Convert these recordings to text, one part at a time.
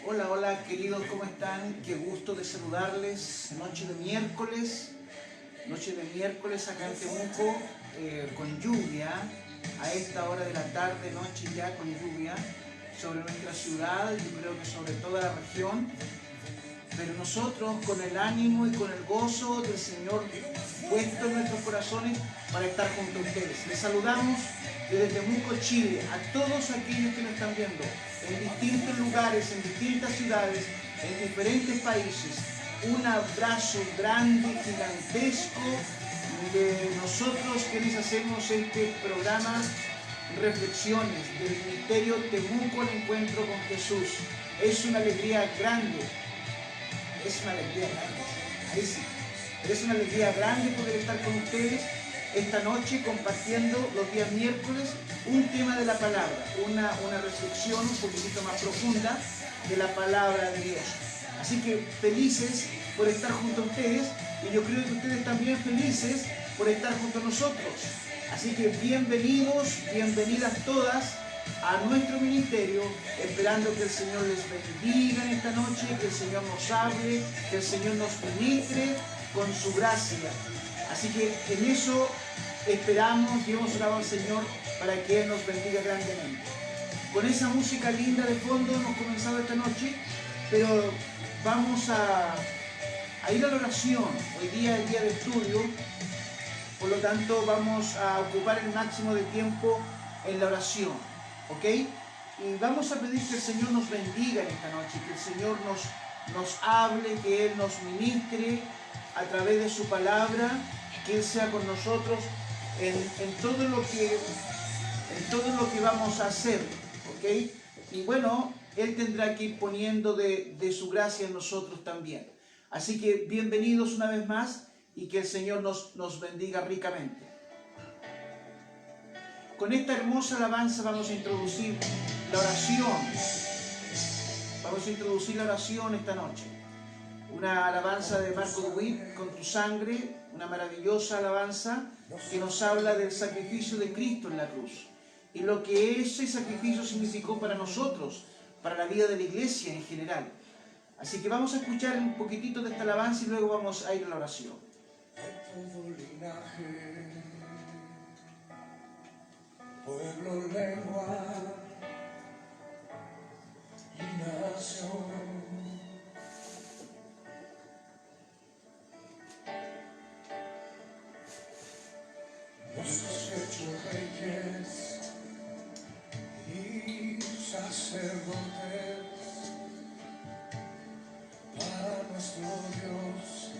Hola, hola queridos, ¿cómo están? Qué gusto de saludarles. Noche de miércoles acá en Temuco, con lluvia, a esta hora de la tarde, noche ya con lluvia, sobre nuestra ciudad, yo creo que sobre toda la región. Pero nosotros con el ánimo y con el gozo del Señor puesto en nuestros corazones para estar junto a ustedes. Les saludamos desde Temuco, Chile, a todos aquellos que nos están viendo en distintos lugares, en distintas ciudades, en diferentes países. Un abrazo grande, gigantesco de nosotros quienes hacemos este programa Reflexiones del Ministerio Temuco al Encuentro con Jesús. Es una alegría grande, ahí sí, pero es una alegría grande poder estar con ustedes esta noche compartiendo los días miércoles un tema de la palabra, una reflexión un poquitito más profunda de la palabra de Dios. Así que felices por estar junto a ustedes, y yo creo que ustedes también felices por estar junto a nosotros. Así que bienvenidos, bienvenidas todas a nuestro ministerio, esperando que el Señor les bendiga en esta noche, que el Señor nos hable, que el Señor nos ministre con su gracia. Así que en eso esperamos y hemos orado al Señor para que Él nos bendiga grandemente. Con esa música linda de fondo hemos comenzado esta noche, pero vamos a ir a la oración. Hoy día es día de estudio, por lo tanto vamos a ocupar el máximo de tiempo en la oración, ¿ok? Y vamos a pedir que el Señor nos bendiga en esta noche, que el Señor nos hable, que Él nos ministre a través de su palabra, que Él sea con nosotros en todo lo que vamos a hacer, ¿ok? Y bueno, Él tendrá que ir poniendo de su gracia en nosotros también. Así que bienvenidos una vez más y que el Señor nos bendiga ricamente. Con esta hermosa alabanza vamos a introducir la oración. Vamos a introducir la oración esta noche. Una alabanza de Marco Duit, Con tu sangre, una maravillosa alabanza que nos habla del sacrificio de Cristo en la cruz y lo que ese sacrificio significó para nosotros, para la vida de la iglesia en general. Así que vamos a escuchar un poquitito de esta alabanza y luego vamos a ir a la oración. Todo linaje, pueblo, lengua y nación, nos has hecho reyes y sacerdotes para nuestro Dios.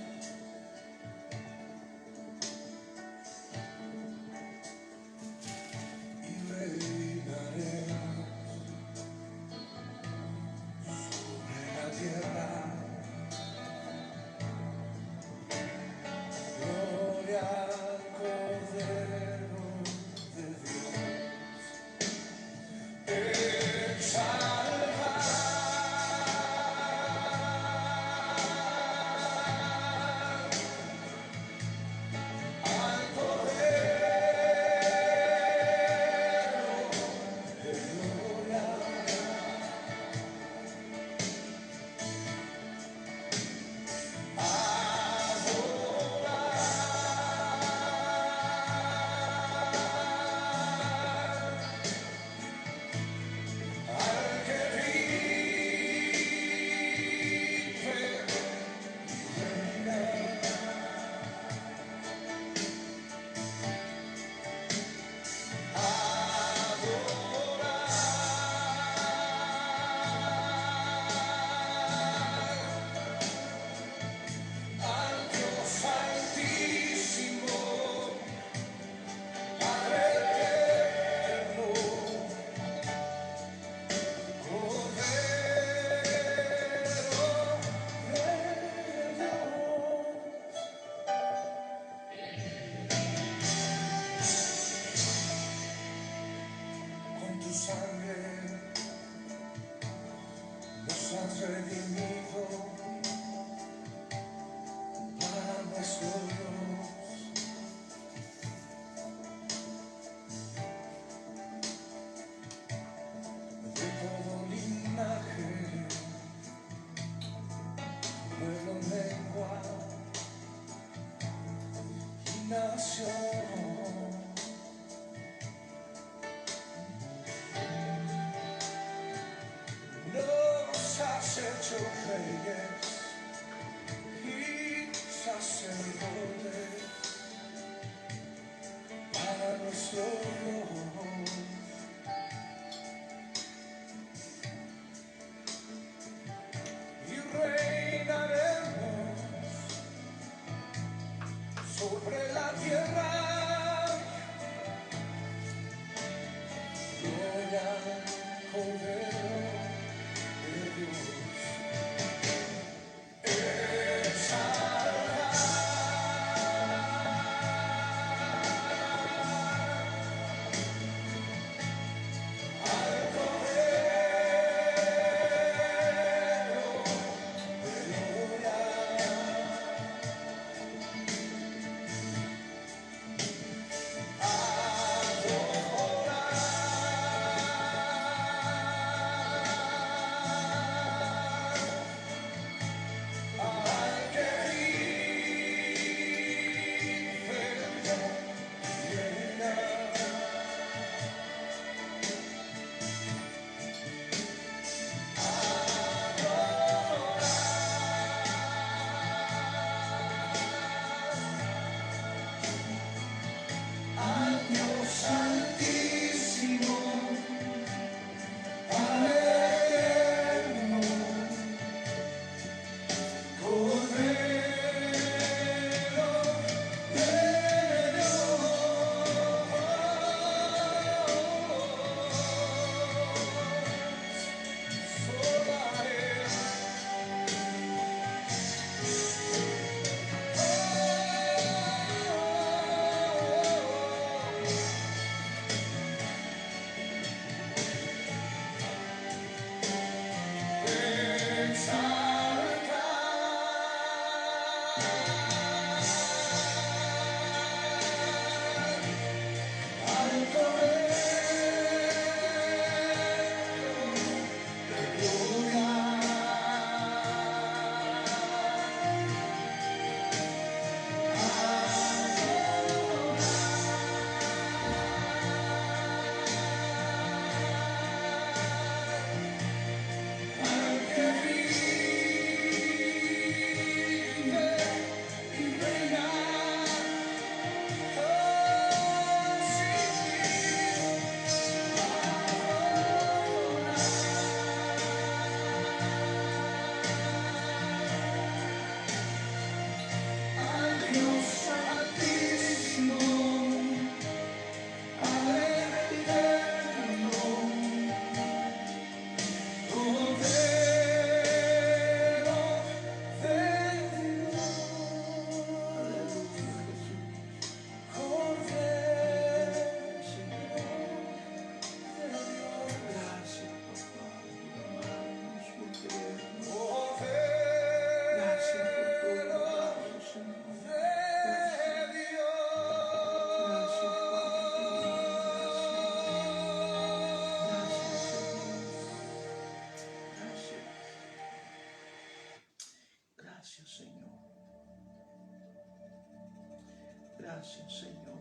Gracias, Señor.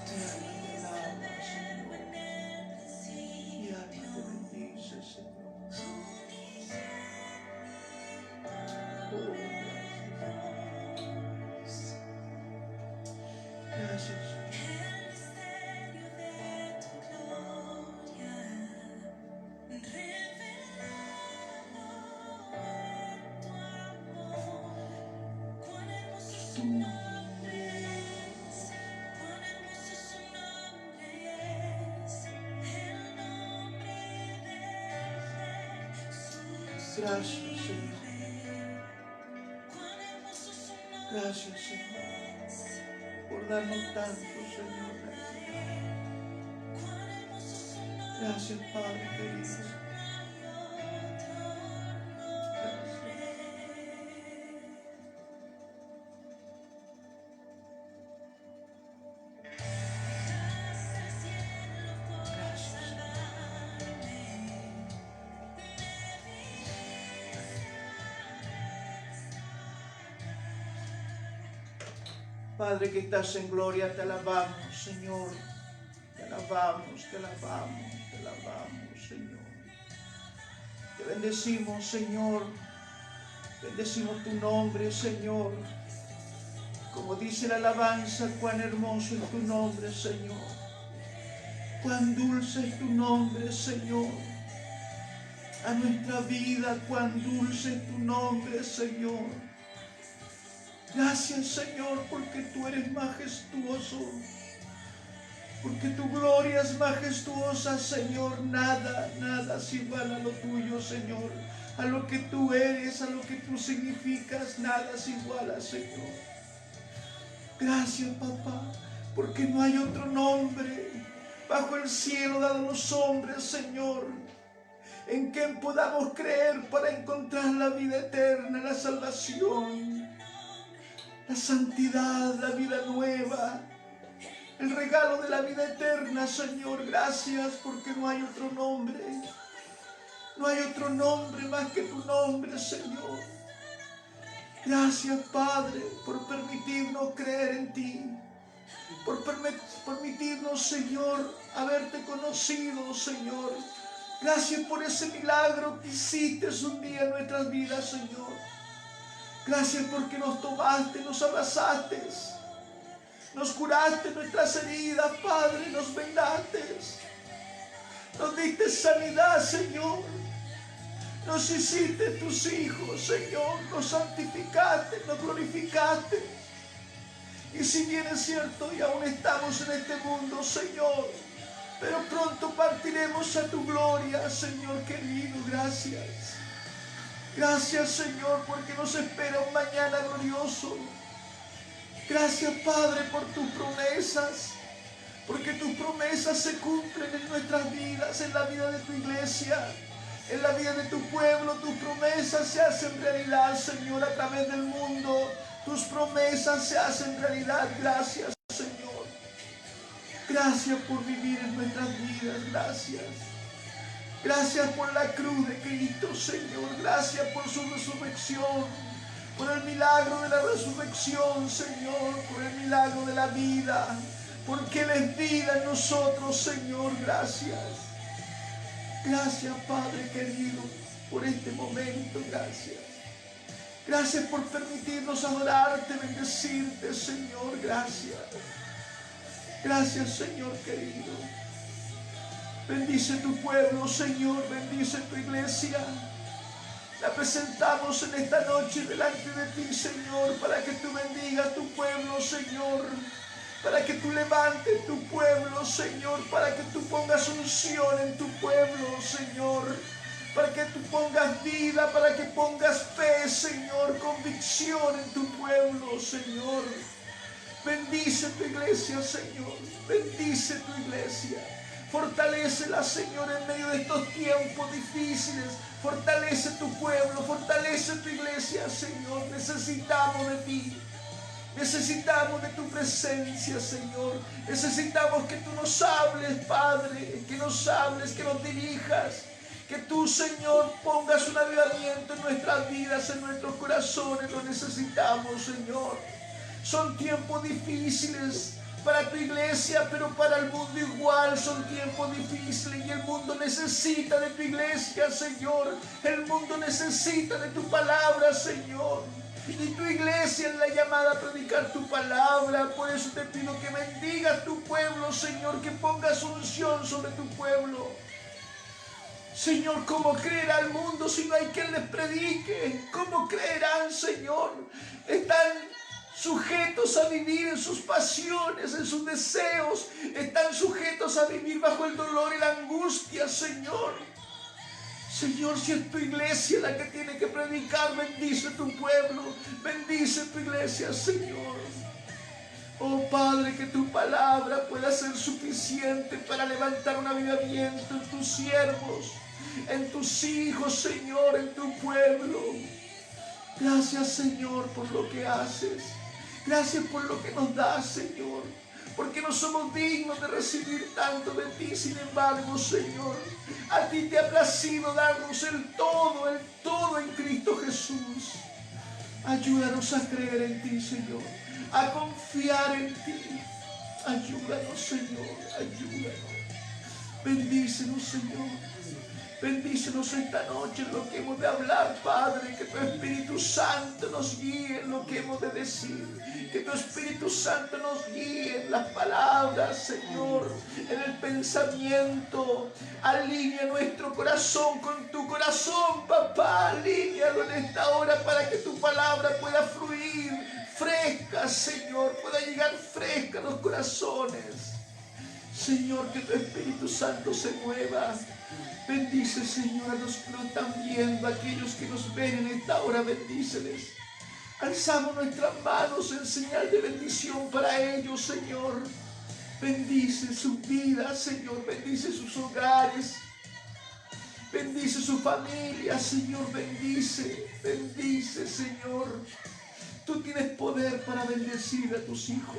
Mi alma te alaba, Señor. Mi alma te bendice, Señor. Oh, gracias, Señor. Tu nombre. Gracias, Señor. Gracias, Señor, por darnos tanto, Señor. Gracias, Padre querido. Gracias. Padre que estás en gloria, te alabamos, Señor. Te alabamos, te alabamos, te alabamos, Señor. Te bendecimos, Señor. Bendecimos tu nombre, Señor. Como dice la alabanza, cuán hermoso es tu nombre, Señor. Cuán dulce es tu nombre, Señor. A nuestra vida, cuán dulce es tu nombre, Señor. Gracias, Señor, porque tú eres majestuoso, porque tu gloria es majestuosa, Señor. Nada es igual a lo tuyo, Señor. A lo que tú eres, a lo que tú significas, nada es igual a, Señor. Gracias, papá, porque no hay otro nombre bajo el cielo dado a los hombres, Señor, en quien podamos creer para encontrar la vida eterna, la salvación, la santidad, la vida nueva, el regalo de la vida eterna, Señor. Gracias porque no hay otro nombre. No hay otro nombre más que tu nombre, Señor. Gracias, Padre, por permitirnos creer en ti. Por permitirnos, Señor, haberte conocido, Señor. Gracias por ese milagro que hiciste un día en nuestras vidas, Señor. Gracias porque nos tomaste, nos abrazaste, nos curaste nuestras heridas, Padre, nos vendaste, nos diste sanidad, Señor, nos hiciste tus hijos, Señor, nos santificaste, nos glorificaste. Y si bien es cierto y aún estamos en este mundo, Señor, pero pronto partiremos a tu gloria, Señor querido. Gracias. Gracias, Señor, porque nos espera un mañana glorioso. Gracias, Padre, por tus promesas, porque tus promesas se cumplen en nuestras vidas, en la vida de tu iglesia, en la vida de tu pueblo. Tus promesas se hacen realidad, Señor, a través del mundo. Tus promesas se hacen realidad. Gracias, Señor. Gracias por vivir en nuestras vidas. Gracias. Gracias por la cruz de Cristo, Señor. Gracias por su resurrección, por el milagro de la resurrección, Señor, por el milagro de la vida, porque Él es vida en nosotros, Señor. Gracias. Gracias, Padre querido, por este momento. Gracias. Gracias por permitirnos adorarte, bendecirte, Señor. Gracias. Gracias, Señor querido. Bendice tu pueblo, Señor, bendice tu iglesia. La presentamos en esta noche delante de ti, Señor, para que tú bendigas tu pueblo, Señor, para que tú levantes tu pueblo, Señor, para que tú pongas unción en tu pueblo, Señor, para que tú pongas vida, para que pongas fe, Señor, convicción en tu pueblo, Señor. Bendice tu iglesia, Señor, bendice tu iglesia. Fortalécela, Señor, en medio de estos tiempos difíciles. Fortalece tu pueblo, fortalece tu iglesia, Señor. Necesitamos de ti. Necesitamos de tu presencia, Señor. Necesitamos que tú nos hables, Padre. Que nos hables, que nos dirijas. Que tú, Señor, pongas un avivamiento en nuestras vidas, en nuestros corazones. Lo necesitamos, Señor. Son tiempos difíciles para tu iglesia, pero para el mundo igual son tiempos difíciles y el mundo necesita de tu iglesia, Señor. El mundo necesita de tu palabra, Señor. Y tu iglesia es la llamada a predicar tu palabra. Por eso te pido que bendigas tu pueblo, Señor, que pongas unción sobre tu pueblo. Señor, ¿cómo creerá el mundo si no hay quien les predique? ¿Cómo creerán, Señor? Están sujetos a vivir en sus pasiones, en sus deseos. Están sujetos a vivir bajo el dolor y la angustia, Señor. Señor, si es tu iglesia la que tiene que predicar, bendice tu pueblo, bendice tu iglesia, Señor. Oh Padre, que tu palabra pueda ser suficiente para levantar un avivamiento en tus siervos, en tus hijos, Señor, en tu pueblo. Gracias, Señor, por lo que haces. Gracias por lo que nos das, Señor, porque no somos dignos de recibir tanto de ti. Sin embargo, Señor, a ti te ha placido darnos el todo en Cristo Jesús. Ayúdanos a creer en ti, Señor, a confiar en ti. Ayúdanos, Señor, ayúdanos. Bendícenos, Señor. Bendícenos esta noche en lo que hemos de hablar, Padre. Que tu Espíritu Santo nos guíe en lo que hemos de decir. Que tu Espíritu Santo nos guíe en las palabras, Señor, en el pensamiento. Alinea nuestro corazón con tu corazón, papá. Alínealo en esta hora para que tu palabra pueda fluir fresca, Señor. Pueda llegar fresca a los corazones. Señor, que tu Espíritu Santo se mueva. Bendice, Señor, a los que nos están viendo, a aquellos que nos ven en esta hora, bendíceles. Alzamos nuestras manos en señal de bendición para ellos, Señor. Bendice sus vidas, Señor, bendice sus hogares. Bendice su familia, Señor, bendice, Señor. Tú tienes poder para bendecir a tus hijos.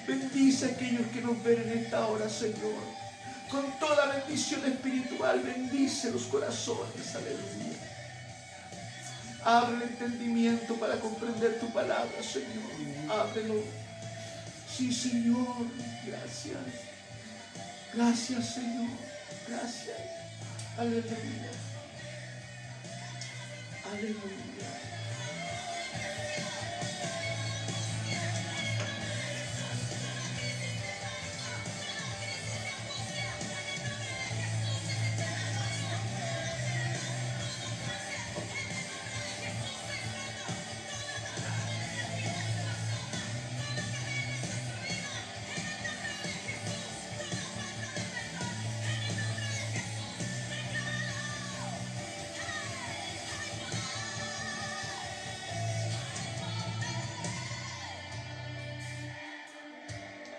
Bendice a aquellos que nos ven en esta hora, Señor. Con toda bendición espiritual, bendice los corazones, aleluya. Abre el entendimiento para comprender tu palabra, Señor. Ábrelo. Sí, Señor, gracias. Gracias, Señor. Gracias. Aleluya. Aleluya.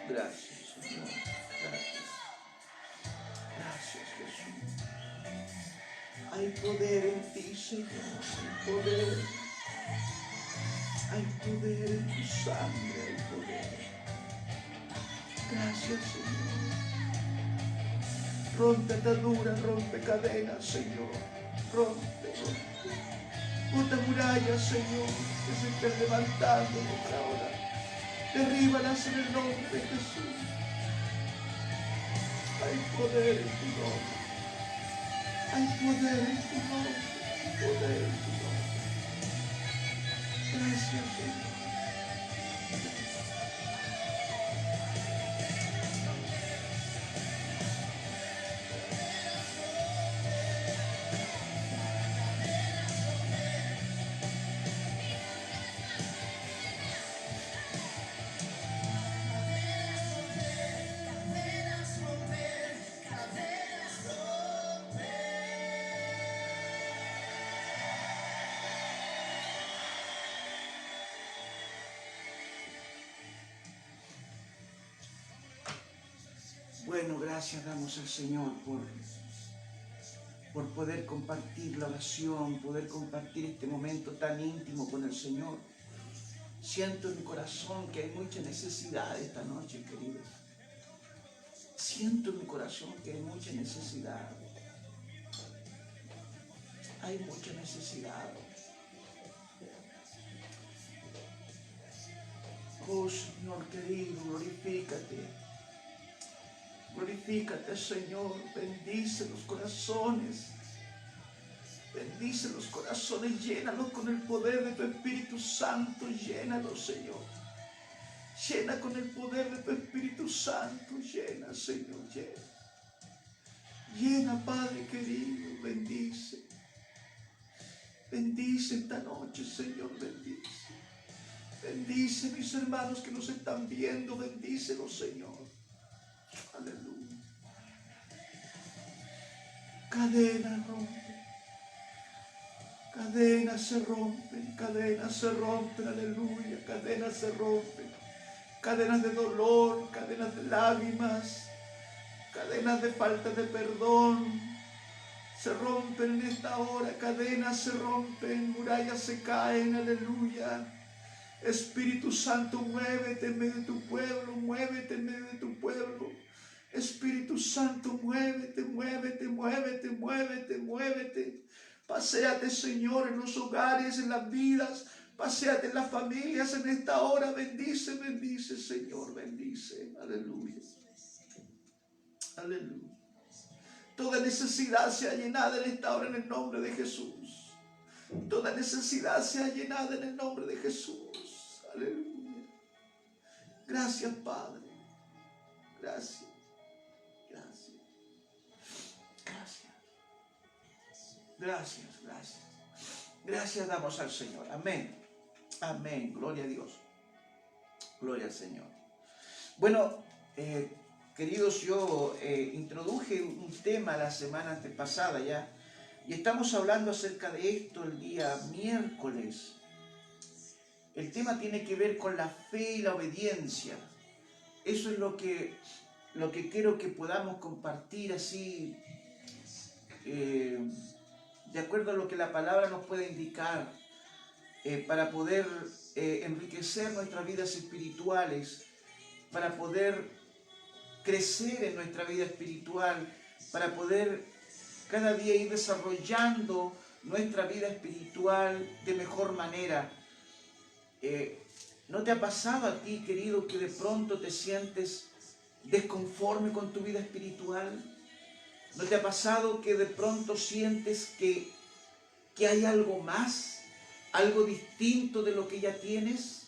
Gracias, Señor. Gracias. Gracias, Jesús. Hay poder en ti, Señor. Hay poder. Hay poder en tu sangre. Hay poder. Gracias, Señor. Rompe ataduras, rompe cadenas, Señor. Rompe. Bota murallas, Señor, que se estén levantando en esta hora. Derríbalas en el nombre de Jesús. Hay poder en tu nombre. Hay poder en tu nombre. Hay poder en tu nombre. Gracias, Señor. Bueno, gracias damos al Señor por poder compartir la oración, poder compartir este momento tan íntimo con el Señor. Siento en mi corazón que hay mucha necesidad esta noche, queridos. Siento en mi corazón que hay mucha necesidad. Hay mucha necesidad. Oh Señor querido, glorifícate. Glorifícate, Señor. Bendice los corazones. Bendice los corazones. Llénalos con el poder de tu Espíritu Santo. Llénalos, Señor. Llena con el poder de tu Espíritu Santo. Llena, Señor, llena. Llena, Padre querido. Bendice. Bendice esta noche, Señor. Bendice. Bendice mis hermanos que nos están viendo. Bendícelos, Señor. Aleluya. Cadenas rompen. Cadenas se rompen. Cadenas se rompen. Aleluya. Cadenas se rompen. Cadenas de dolor. Cadenas de lágrimas. Cadenas de falta de perdón. Se rompen en esta hora. Cadenas se rompen. Murallas se caen. Aleluya. Espíritu Santo, muévete en medio de tu pueblo, muévete en medio de tu pueblo. Espíritu Santo, muévete, muévete, muévete, muévete, muévete. Paséate, Señor, en los hogares, en las vidas. Paséate en las familias en esta hora. Bendice, bendice, Señor, bendice. Aleluya. Aleluya. Toda necesidad sea llenada en esta hora en el nombre de Jesús. Toda necesidad sea llenada en el nombre de Jesús. Aleluya. Gracias, Padre. Gracias. Gracias. Gracias. Gracias, gracias. Gracias damos al Señor. Amén. Amén. Gloria a Dios. Gloria al Señor. Bueno, queridos, yo introduje un tema la semana antepasada ya. Y estamos hablando acerca de esto el día miércoles. El tema tiene que ver con la fe y la obediencia. Eso es lo que quiero que podamos compartir así, de acuerdo a lo que la palabra nos puede indicar, para poder enriquecer nuestras vidas espirituales, para poder crecer en nuestra vida espiritual, para poder cada día ir desarrollando nuestra vida espiritual de mejor manera. ¿No te ha pasado a ti, querido, que de pronto te sientes desconforme con tu vida espiritual? ¿No te ha pasado que de pronto sientes que hay algo más, algo distinto de lo que ya tienes,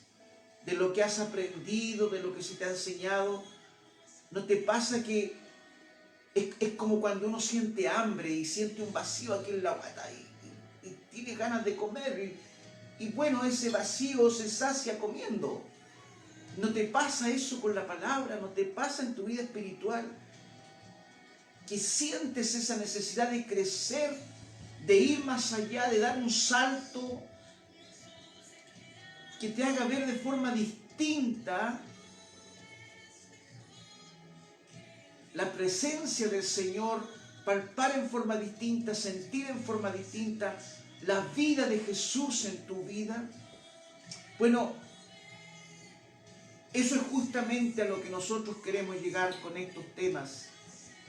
de lo que has aprendido, de lo que se te ha enseñado? ¿No te pasa que es como cuando uno siente hambre y siente un vacío aquí en la guata y tiene ganas de comer y bueno, ese vacío se sacia comiendo? ¿No te pasa eso con la palabra? ¿No te pasa en tu vida espiritual que sientes esa necesidad de crecer, de ir más allá, de dar un salto que te haga ver de forma distinta la presencia del Señor, palpar en forma distinta, sentir en forma distinta la vida de Jesús en tu vida? Bueno, eso es justamente a lo que nosotros queremos llegar con estos temas.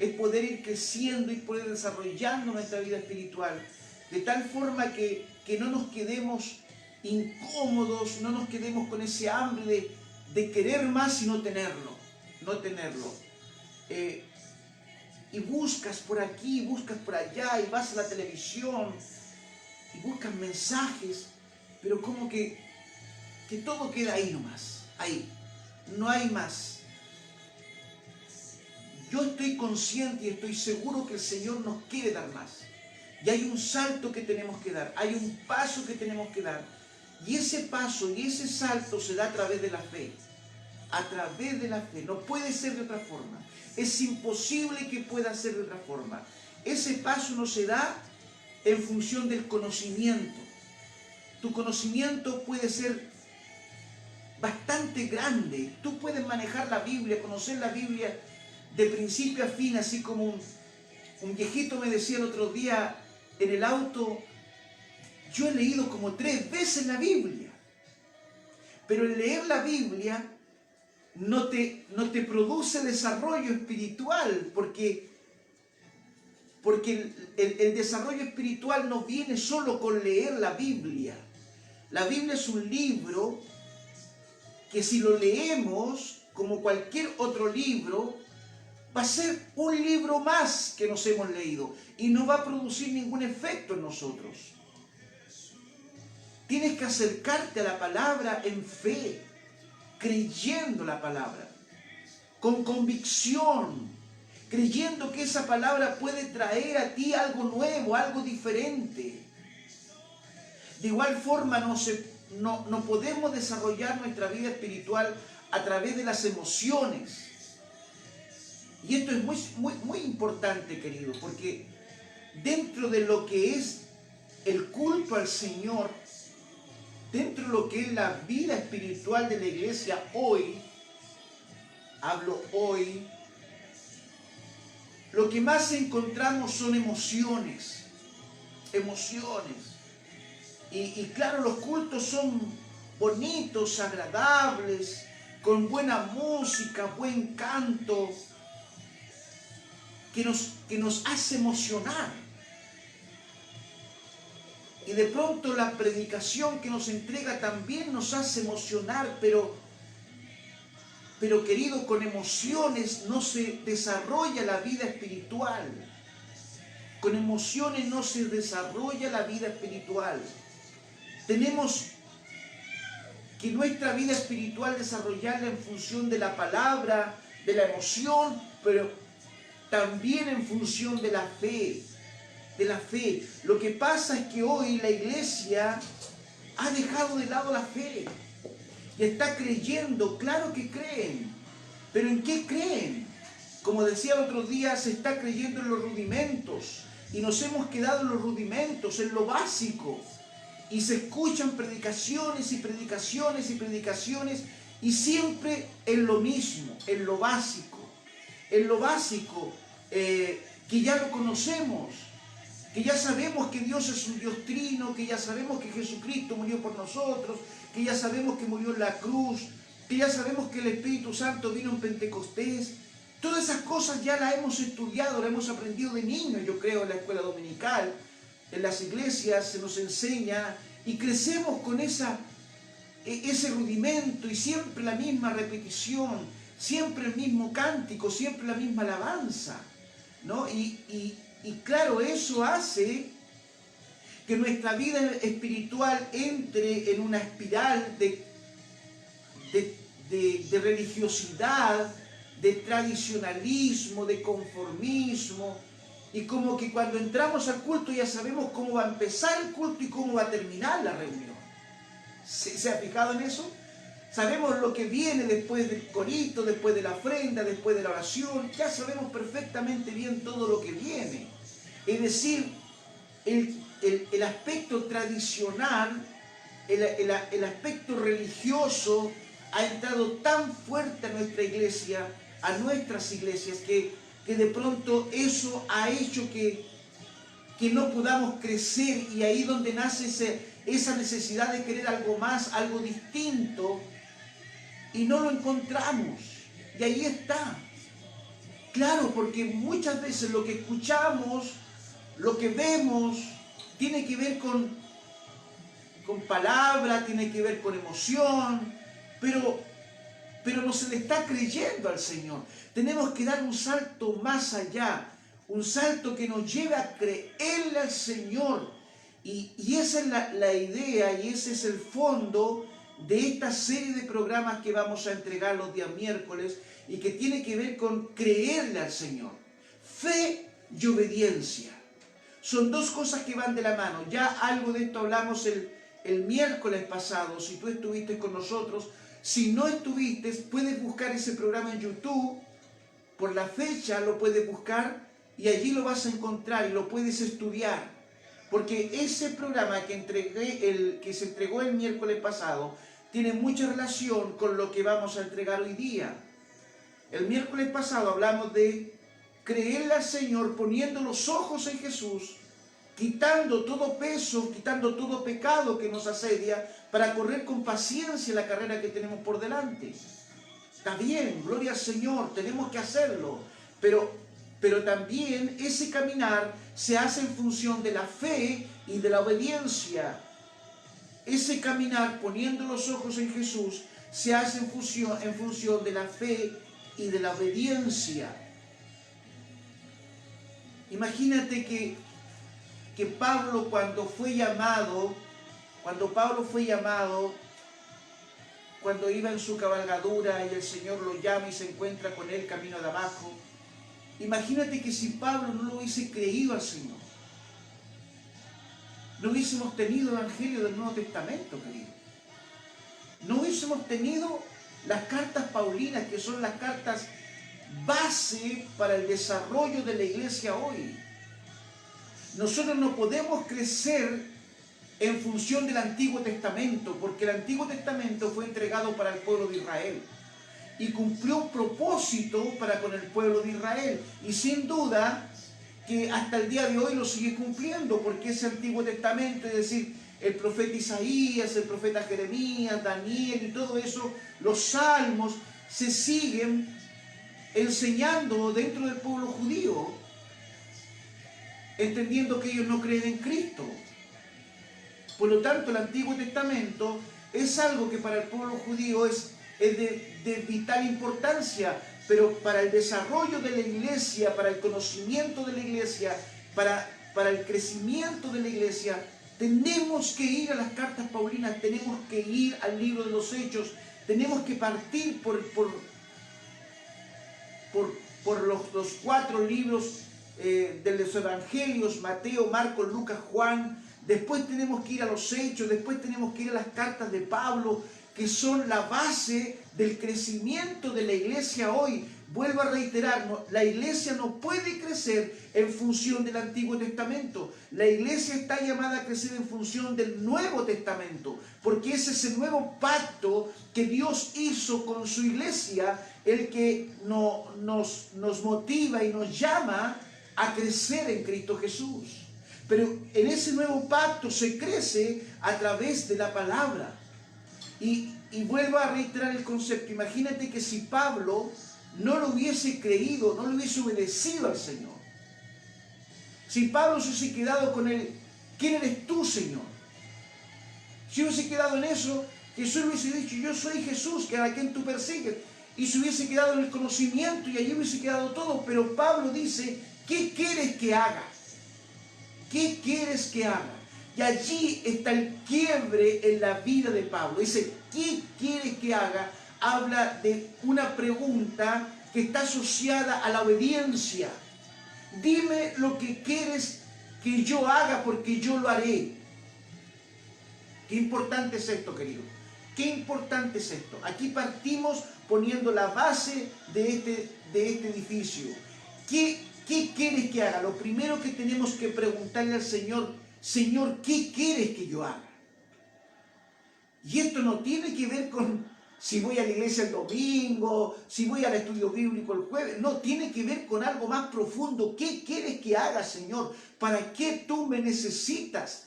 Es poder ir creciendo y poder desarrollando nuestra vida espiritual de tal forma que no nos quedemos incómodos, no nos quedemos con ese hambre de querer más y no tenerlo. Y buscas por aquí, buscas por allá, y vas a la televisión y buscas mensajes, pero como que todo queda ahí nomás, ahí, no hay más. Yo estoy consciente y estoy seguro que el Señor nos quiere dar más. Y hay un salto que tenemos que dar, hay un paso que tenemos que dar. Y ese paso y ese salto se da a través de la fe. A través de la fe, no puede ser de otra forma. Es imposible que pueda ser de otra forma. Ese paso no se da en función del conocimiento. Tu conocimiento puede ser bastante grande. Tú puedes manejar la Biblia, conocer la Biblia de principio a fin, así como un viejito me decía el otro día en el auto: yo he leído como 3 veces la Biblia. Pero el leer la Biblia no te produce desarrollo espiritual, porque el desarrollo espiritual no viene solo con leer la Biblia. La Biblia es un libro que si lo leemos como cualquier otro libro, va a ser un libro más que nos hemos leído y no va a producir ningún efecto en nosotros. Tienes que acercarte a la palabra en fe, creyendo la palabra, con convicción, creyendo que esa palabra puede traer a ti algo nuevo, algo diferente. De igual forma no podemos desarrollar nuestra vida espiritual a través de las emociones. Y esto es muy importante, querido, porque dentro de lo que es el culto al Señor, dentro de lo que es la vida espiritual de la iglesia hoy, hablo hoy, lo que más encontramos son emociones. Y claro, los cultos son bonitos, agradables, con buena música, buen canto, que nos hace emocionar. Y de pronto la predicación que nos entrega también nos hace emocionar, pero querido, con emociones no se desarrolla la vida espiritual. Con emociones no se desarrolla la vida espiritual. Tenemos que nuestra vida espiritual desarrollarla en función de la palabra, de la emoción, pero también en función de la fe. Lo que pasa es que hoy la iglesia ha dejado de lado la fe y está creyendo. Claro que creen, pero ¿en qué creen? Como decía el otro día, se está creyendo en los rudimentos y nos hemos quedado en los rudimentos, en lo básico, y se escuchan predicaciones y predicaciones y predicaciones y siempre en lo mismo, en lo básico, que ya lo conocemos, que ya sabemos que Dios es un Dios trino, que ya sabemos que Jesucristo murió por nosotros, que ya sabemos que murió en la cruz, que ya sabemos que el Espíritu Santo vino en Pentecostés. Todas esas cosas ya las hemos estudiado, las hemos aprendido de niños, yo creo, en la escuela dominical, en las iglesias se nos enseña y crecemos con ese rudimento y siempre la misma repetición, siempre el mismo cántico, siempre la misma alabanza, ¿no? Y claro, eso hace que nuestra vida espiritual entre en una espiral de religiosidad, de tradicionalismo, de conformismo, y como que cuando entramos al culto ya sabemos cómo va a empezar el culto y cómo va a terminar la reunión. ¿Se ha fijado en eso? Sabemos lo que viene después del corito, después de la ofrenda, después de la oración. Ya sabemos perfectamente bien todo lo que viene. Es decir, el aspecto tradicional, el aspecto religioso ha entrado tan fuerte a nuestra iglesia, a nuestras iglesias, que de pronto eso ha hecho que no podamos crecer, y ahí donde nace esa necesidad de querer algo más, algo distinto, y no lo encontramos. Y ahí está. Claro, porque muchas veces lo que escuchamos, lo que vemos, tiene que ver con palabra, tiene que ver con emoción, pero no se le está creyendo al Señor. Tenemos que dar un salto más allá, un salto que nos lleve a creerle al Señor. Y esa es la idea, y ese es el fondo de esta serie de programas que vamos a entregar los días miércoles, y que tiene que ver con creerle al Señor. Fe y obediencia son dos cosas que van de la mano. Ya algo de esto hablamos el miércoles pasado. Si tú estuviste con nosotros, si no estuviste, puedes buscar ese programa en YouTube, por la fecha lo puedes buscar y allí lo vas a encontrar y lo puedes estudiar. Porque ese programa que se entregó el miércoles pasado tiene mucha relación con lo que vamos a entregar hoy día. El miércoles pasado hablamos de creerle al Señor poniendo los ojos en Jesús, quitando todo peso, quitando todo pecado que nos asedia, para correr con paciencia la carrera que tenemos por delante. Está bien, gloria al Señor, tenemos que hacerlo, pero también ese caminar se hace en función de la fe y de la obediencia. Ese caminar poniendo los ojos en Jesús se hace en función de la fe y de la obediencia. Imagínate que Pablo cuando Pablo fue llamado, cuando iba en su cabalgadura y el Señor lo llama y se encuentra con él camino a Damasco, imagínate que si Pablo no lo hubiese creído al Señor, no hubiésemos tenido el Evangelio del Nuevo Testamento, querido. No hubiésemos tenido las cartas paulinas, que son las cartas base para el desarrollo de la iglesia hoy. Nosotros no podemos crecer en función del Antiguo Testamento, porque el Antiguo Testamento fue entregado para el pueblo de Israel y cumplió un propósito para con el pueblo de Israel, y sin duda que hasta el día de hoy lo sigue cumpliendo, porque ese Antiguo Testamento, es decir, el profeta Isaías, el profeta Jeremías, Daniel y todo eso, los salmos, se siguen enseñando dentro del pueblo judío, entendiendo que ellos no creen en Cristo. Por lo tanto, el Antiguo Testamento es algo que para el pueblo judío es de vital importancia, pero para el desarrollo de la iglesia, para el conocimiento de la iglesia, para el crecimiento de la iglesia, tenemos que ir a las cartas paulinas, tenemos que ir al libro de los Hechos, tenemos que partir por los 4 libros de los evangelios, Mateo, Marcos, Lucas, Juan. Después tenemos que ir a los Hechos, después tenemos que ir a las cartas de Pablo, que son la base del crecimiento de la iglesia hoy. Vuelvo a reiterar, la iglesia no puede crecer en función del Antiguo Testamento. La iglesia está llamada a crecer en función del Nuevo Testamento, porque ese es el nuevo pacto que Dios hizo con su iglesia, el que nos motiva y nos llama a crecer en Cristo Jesús. Pero en ese nuevo pacto se crece a través de la palabra. Y vuelvo a reiterar el concepto. Imagínate que si Pablo no lo hubiese creído, no le hubiese obedecido al Señor. Si Pablo se hubiese quedado con él, ¿quién eres tú, Señor? Si hubiese quedado en eso, Jesús hubiese dicho, yo soy Jesús, que a quien tú persigues. Y se hubiese quedado en el conocimiento y allí hubiese quedado todo. Pero Pablo dice, ¿qué quieres que haga? ¿Qué quieres que haga? Y allí está el quiebre en la vida de Pablo. Dice, ¿qué quieres que haga? Habla de una pregunta que está asociada a la obediencia. Dime lo que quieres que yo haga, porque yo lo haré. Qué importante es esto, querido. Qué importante es esto. Aquí partimos poniendo la base de este edificio. ¿Qué quieres que haga? Lo primero que tenemos que preguntarle al Señor, Señor, ¿qué quieres que yo haga? Y esto no tiene que ver con si voy a la iglesia el domingo, si voy al estudio bíblico el jueves. No, tiene que ver con algo más profundo. ¿Qué quieres que haga, Señor? ¿Para qué tú me necesitas?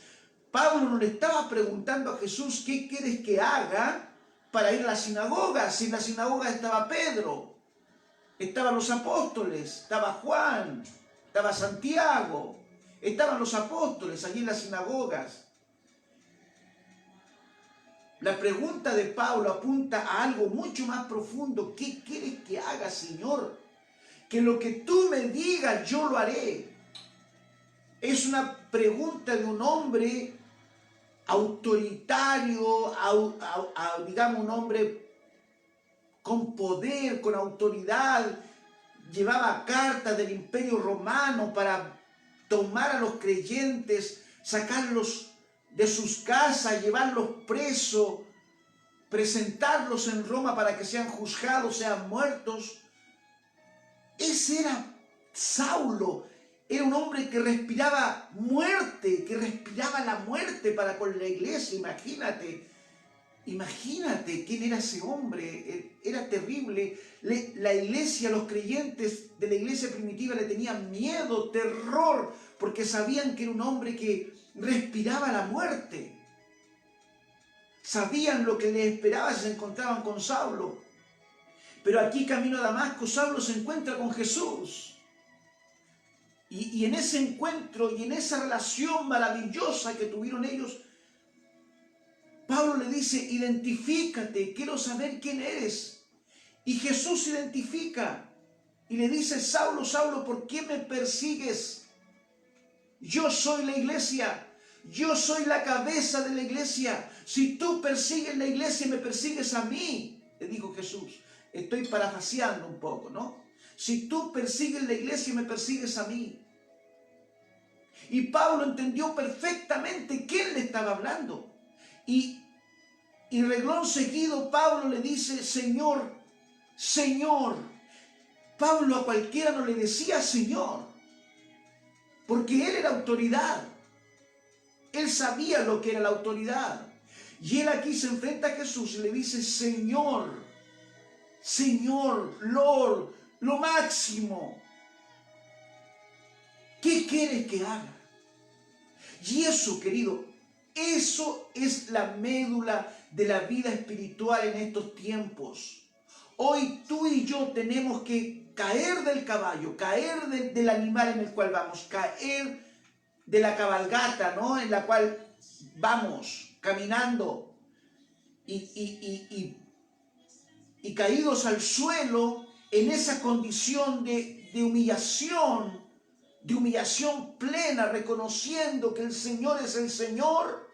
Pablo no le estaba preguntando a Jesús qué quieres que haga para ir a la sinagoga. Si en la sinagoga estaba Pedro, estaban los apóstoles, estaba Juan, estaba Santiago, estaban los apóstoles allí en las sinagogas. La pregunta de Pablo apunta a algo mucho más profundo. ¿Qué quieres que haga, Señor? Que lo que tú me digas, yo lo haré. Es una pregunta de un hombre autoritario, digamos un hombre con poder, con autoridad. Llevaba cartas del Imperio Romano para tomar a los creyentes, sacarlos de sus casas, llevarlos presos, presentarlos en Roma para que sean juzgados, sean muertos. Ese era Saulo. Era un hombre que respiraba muerte, que respiraba la muerte para con la iglesia. Imagínate quién era ese hombre. Era terrible. La iglesia, los creyentes de la iglesia primitiva le tenían miedo, terror, porque sabían que era un hombre que respiraba la muerte. Sabían lo que les esperaba si se encontraban con Saulo. Pero aquí camino a Damasco, Saulo se encuentra con Jesús. Y en ese encuentro y en esa relación maravillosa que tuvieron ellos, Pablo le dice, identifícate, quiero saber quién eres. Y Jesús se identifica y le dice, Saulo, Saulo, ¿por qué me persigues? Yo soy la iglesia, yo soy la cabeza de la iglesia. Si tú persigues la iglesia, me persigues a mí, le dijo Jesús. Estoy parafraseando un poco, ¿no? Si tú persigues la iglesia, me persigues a mí. Y Pablo entendió perfectamente quién le estaba hablando. Y reglón seguido Pablo le dice, Señor, Señor. Pablo a cualquiera no le decía Señor, porque él era autoridad. Él sabía lo que era la autoridad. Y él aquí se enfrenta a Jesús y le dice, Señor, Señor, Lord, lo máximo. ¿Qué quieres que haga? Y eso, querido, eso es la médula de la vida espiritual en estos tiempos. Hoy tú y yo tenemos que caer del caballo, caer del animal en el cual vamos, caer de la cabalgata, ¿no? En la cual vamos caminando y caídos al suelo en esa condición de humillación plena, reconociendo que el Señor es el Señor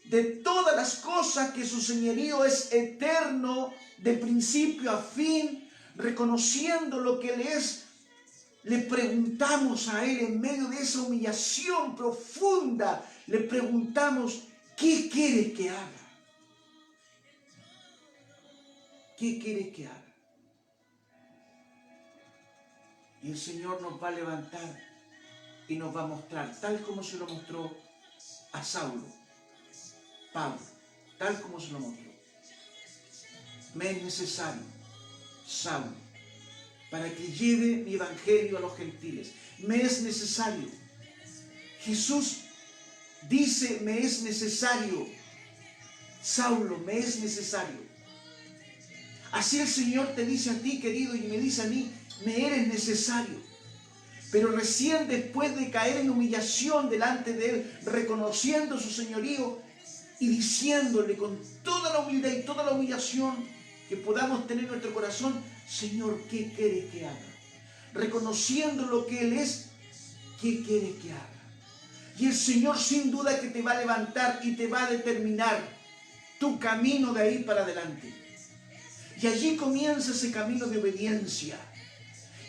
de todas las cosas, que su señorío es eterno, de principio a fin, reconociendo lo que Él es. Le preguntamos a Él en medio de esa humillación profunda, le preguntamos, ¿qué quieres que haga? ¿Qué quieres que haga? Y el Señor nos va a levantar y nos va a mostrar, tal como se lo mostró a Saulo, Pablo, tal como se lo mostró. Me es necesario, Saulo, para que lleve mi evangelio a los gentiles. Me es necesario. Jesús dice, me es necesario. Saulo, me es necesario. Así el Señor te dice a ti, querido, y me dice a mí, me eres necesario. Pero recién después de caer en humillación delante de Él, reconociendo su señorío y diciéndole con toda la humildad y toda la humillación que podamos tener en nuestro corazón, Señor, ¿qué quieres que haga? Reconociendo lo que Él es, ¿qué quieres que haga? Y el Señor sin duda que te va a levantar y te va a determinar tu camino de ahí para adelante. Y allí comienza ese camino de obediencia.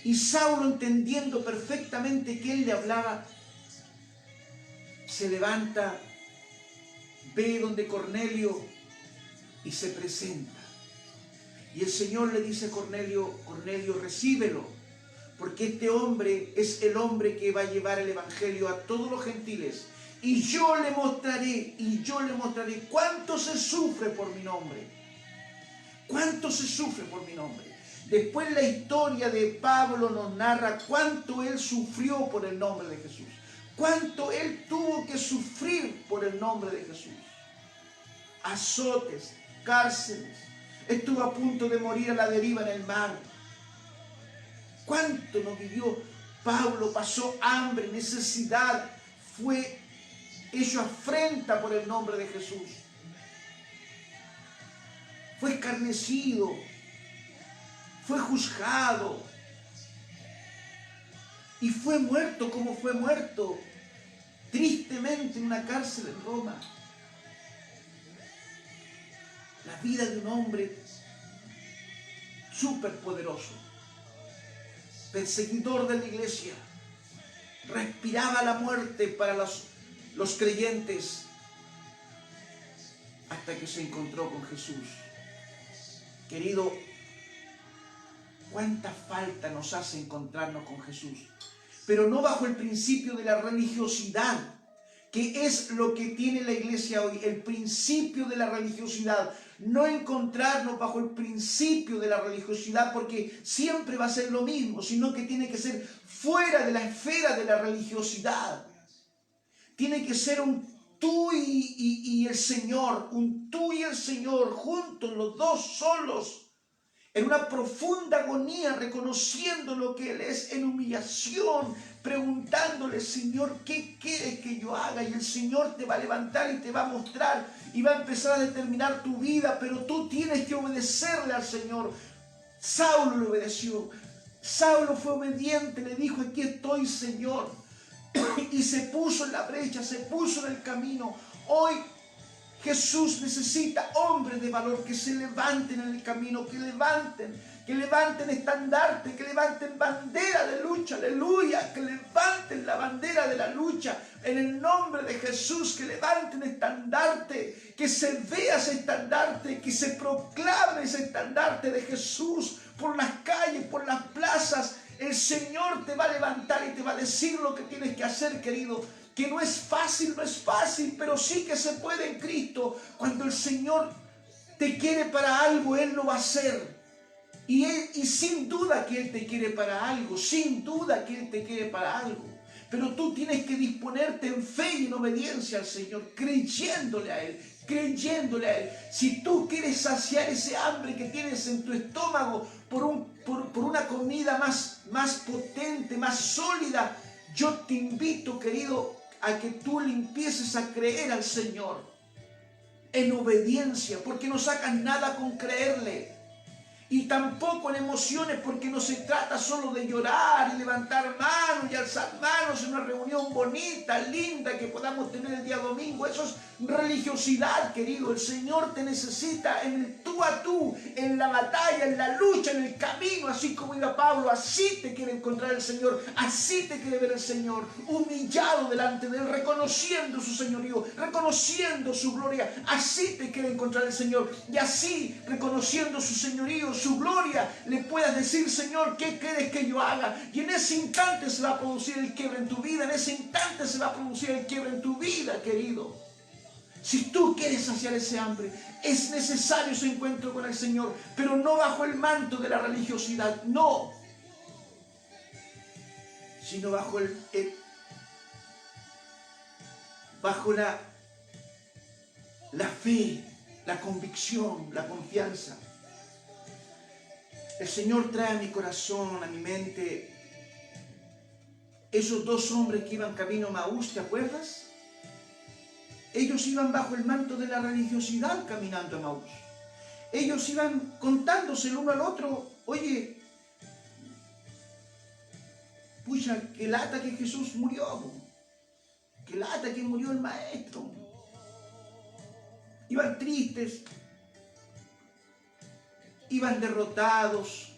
Y Saulo, entendiendo perfectamente que Él le hablaba, se levanta, ve donde Cornelio y se presenta. Y el Señor le dice a Cornelio, Cornelio, recíbelo, porque este hombre es el hombre que va a llevar el evangelio a todos los gentiles. Y yo le mostraré cuánto se sufre por mi nombre. Cuánto se sufre por mi nombre. Después la historia de Pablo nos narra cuánto él sufrió por el nombre de Jesús. Cuánto él tuvo que sufrir por el nombre de Jesús. Azotes, cárceles. Estuvo a punto de morir a la deriva en el mar. ¿Cuánto no vivió? Pablo pasó hambre, necesidad. Fue hecho afrenta por el nombre de Jesús. Fue escarnecido. Fue juzgado. Y fue muerto como fue muerto. Tristemente en una cárcel en Roma. La vida de un hombre superpoderoso, perseguidor de la iglesia, respiraba la muerte para los creyentes hasta que se encontró con Jesús. Querido, cuánta falta nos hace encontrarnos con Jesús, pero no bajo el principio de la religiosidad, que es lo que tiene la iglesia hoy, el principio de la religiosidad. No encontrarnos bajo el principio de la religiosidad, porque siempre va a ser lo mismo, sino que tiene que ser fuera de la esfera de la religiosidad. Tiene que ser un tú y el Señor, un tú y el Señor juntos, los dos solos, en una profunda agonía, reconociendo lo que Él es, en humillación, preguntándole, Señor, ¿qué quieres que yo haga? Y el Señor te va a levantar y te va a mostrar y va a empezar a determinar tu vida, pero tú tienes que obedecerle al Señor. Saulo le obedeció. Saulo fue obediente, le dijo, aquí estoy, Señor. Y se puso en la brecha, se puso en el camino. Hoy Jesús necesita hombres de valor que se levanten en el camino, que levanten estandarte, que levanten bandera de lucha, aleluya, que levanten la bandera de la lucha en el nombre de Jesús, que levanten estandarte, que se vea ese estandarte, que se proclame ese estandarte de Jesús por las calles, por las plazas. El Señor te va a levantar y te va a decir lo que tienes que hacer, querido. Que no es fácil, pero sí que se puede en Cristo. Cuando el Señor te quiere para algo, Él lo va a hacer. Y sin duda que Él te quiere para algo, sin duda que Él te quiere para algo. Pero tú tienes que disponerte en fe y en obediencia al Señor, creyéndole a Él, creyéndole a Él. Si tú quieres saciar ese hambre que tienes en tu estómago por una comida más potente, más sólida, yo te invito, querido, a que tú le empieces a creer al Señor en obediencia, porque no sacas nada con creerle. Y tampoco en emociones, porque no se trata solo de llorar y levantar manos y alzar manos en una reunión bonita, linda, que podamos tener el día domingo. Eso es religiosidad, querido. El Señor te necesita en el tú a tú, en la batalla, en la lucha, en el camino, así como iba Pablo. Así te quiere encontrar el Señor, así te quiere ver el Señor, humillado delante de Él, reconociendo su señorío, reconociendo su gloria. Así te quiere encontrar el Señor, y así, reconociendo su señorío, su gloria, le puedas decir, Señor, ¿qué quieres que yo haga? Y en ese instante se va a producir el quiebre en tu vida, en ese instante se va a producir el quiebre en tu vida, querido. Si tú quieres saciar ese hambre, es necesario ese encuentro con el Señor, pero no bajo el manto de la religiosidad, no, sino bajo la fe, la convicción, la confianza. El Señor trae a mi corazón, a mi mente, esos dos hombres que iban camino a Maús, ¿te acuerdas? Ellos iban bajo el manto de la religiosidad caminando a Maús. Ellos iban contándose el uno al otro, oye, pucha, qué lata que Jesús murió, qué lata que murió el Maestro. Iban tristes, iban derrotados,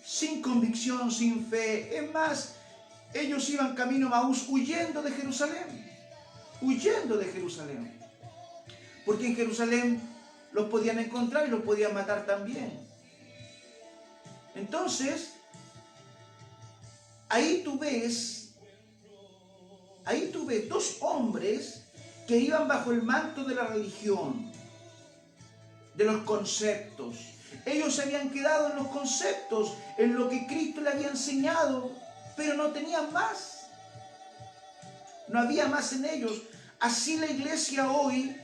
sin convicción, sin fe. Es más, ellos iban camino a Maús huyendo de Jerusalén. Huyendo de Jerusalén. Porque en Jerusalén los podían encontrar y los podían matar también. Entonces, ahí tú ves dos hombres que iban bajo el manto de la religión, de los conceptos. Ellos se habían quedado en los conceptos, en lo que Cristo le había enseñado, pero no tenían más. No había más en ellos. Así la iglesia hoy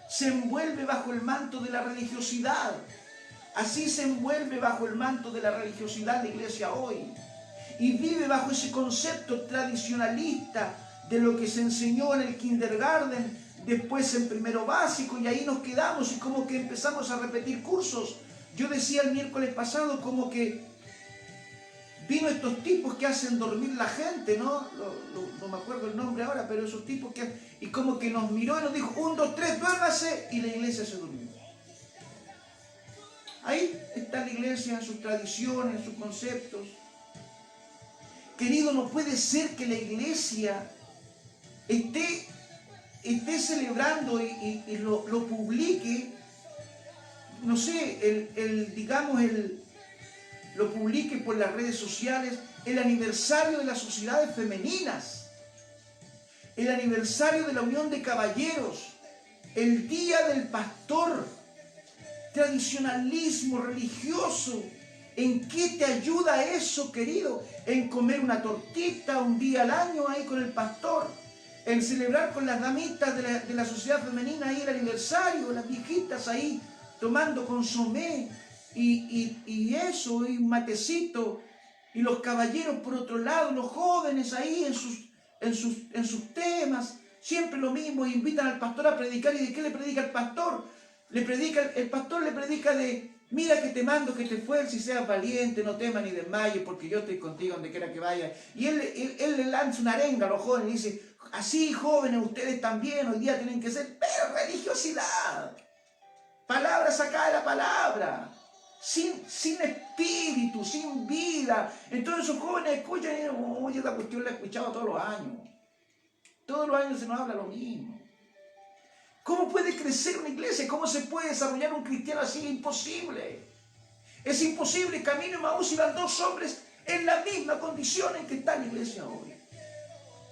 se envuelve bajo el manto de la religiosidad. Así se envuelve bajo el manto de la religiosidad la iglesia hoy. Y vive bajo ese concepto tradicionalista de lo que se enseñó en el kindergarten, después en primero básico, y ahí nos quedamos y como que empezamos a repetir cursos. Yo decía el miércoles pasado como que vino estos tipos que hacen dormir la gente, ¿no? No me acuerdo el nombre ahora, pero esos tipos que... Y como que nos miró y nos dijo, 1, 2, 3, duérmase, y la iglesia se durmió. Ahí está la iglesia en sus tradiciones, en sus conceptos. Querido, no puede ser que la iglesia esté celebrando y lo publique, no sé, lo publique por las redes sociales, el aniversario de las sociedades femeninas, el aniversario de la unión de caballeros, el día del pastor, tradicionalismo religioso. ¿En qué te ayuda eso, querido? En comer una tortita un día al año ahí con el pastor, en celebrar con las damitas de la sociedad femenina ahí el aniversario, las viejitas ahí tomando consomé y eso, y un matecito, Y los caballeros por otro lado, los jóvenes ahí en sus temas, siempre lo mismo, invitan al pastor a predicar. ¿Y de qué le predica el pastor? El pastor le predica de: mira que te mando que te esfuerces y seas valiente, no temas ni desmayes, porque yo estoy contigo donde quiera que vayas. Y él le lanza una arenga a los jóvenes y dice: así, jóvenes, ustedes también hoy día tienen que ser, pero religiosidad. Palabra sacada de la palabra. Sin espíritu, sin vida. Entonces esos jóvenes escuchan y dicen: oye, esta cuestión la he escuchado todos los años. Todos los años se nos habla lo mismo. ¿Cómo puede crecer una iglesia? ¿Cómo se puede desarrollar un cristiano así? Imposible. Es imposible. Camino a Emaús iban dos hombres en la misma condición en que está la iglesia hoy.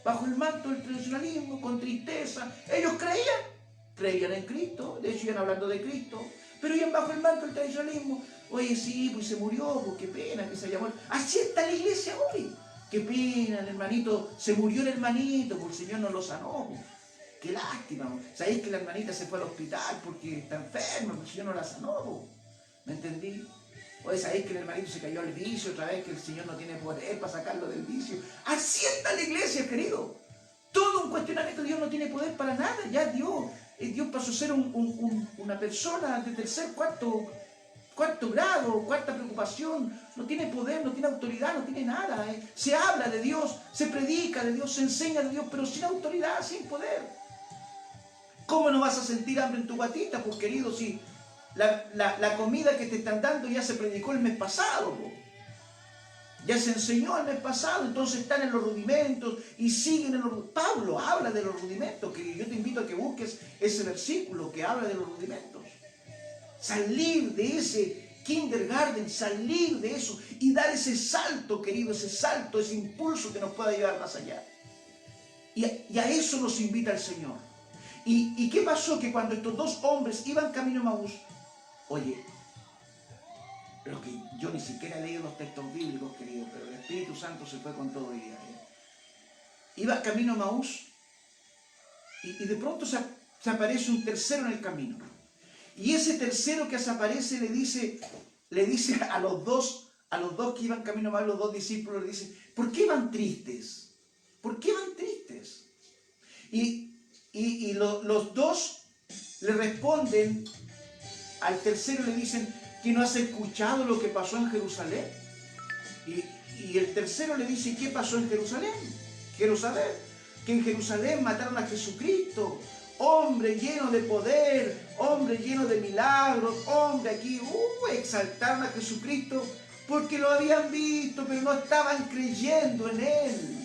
Bajo el manto del tradicionalismo, con tristeza. Ellos creían en Cristo. De hecho, iban hablando de Cristo. Pero iban bajo el manto del tradicionalismo. Oye, sí, pues se murió, pues qué pena que se haya muerto. Así está la iglesia hoy. Qué pena, el hermanito, se murió el hermanito, porque el Señor no lo sanó. Qué lástima. ¿Sabéis que la hermanita se fue al hospital porque está enferma, porque el Señor no la sanó? ¿Me entendí? Oye, ¿sabéis que el hermanito se cayó al vicio otra vez, que el Señor no tiene poder para sacarlo del vicio? Así está la iglesia, querido. Todo un cuestionamiento. Dios no tiene poder para nada. Ya Dios pasó a ser una persona de tercer, cuarto grado, cuarta preocupación. No tiene poder, no tiene autoridad, no tiene nada. Se habla de Dios, se predica de Dios, se enseña de Dios, pero sin autoridad, sin poder. ¿Cómo no vas a sentir hambre en tu guatita, pues, querido, si la comida que te están dando ya se predicó el mes pasado, pues? Ya se enseñó el mes pasado, entonces están en los rudimentos y siguen en los rudimentos. Pablo habla de los rudimentos, que yo te invito a que busques ese versículo que habla de los rudimentos. Salir de ese kindergarten, salir de eso y dar ese salto, querido, ese salto, ese impulso que nos pueda llevar más allá. Y a eso nos invita el Señor. ¿Y qué pasó? Que cuando estos dos hombres iban camino a Emaús, oye, lo que yo ni siquiera he leído los textos bíblicos, querido, pero el Espíritu Santo se fue con todo hoy día. Iba camino a Emaús y de pronto se aparece un tercero en el camino. Y ese tercero que se aparece le dice a los dos que iban camino a Emaús, los dos discípulos, le dice: ¿por qué van tristes? ¿Por qué van tristes? Y los dos le responden al tercero, le dicen: ¿que no has escuchado lo que pasó en Jerusalén? Y el tercero le dice: ¿qué pasó en Jerusalén? Quiero saber. Que en Jerusalén mataron a Jesucristo, hombre lleno de poder, hombre lleno de milagros, hombre aquí, exaltaron a Jesucristo porque lo habían visto, pero no estaban creyendo en Él.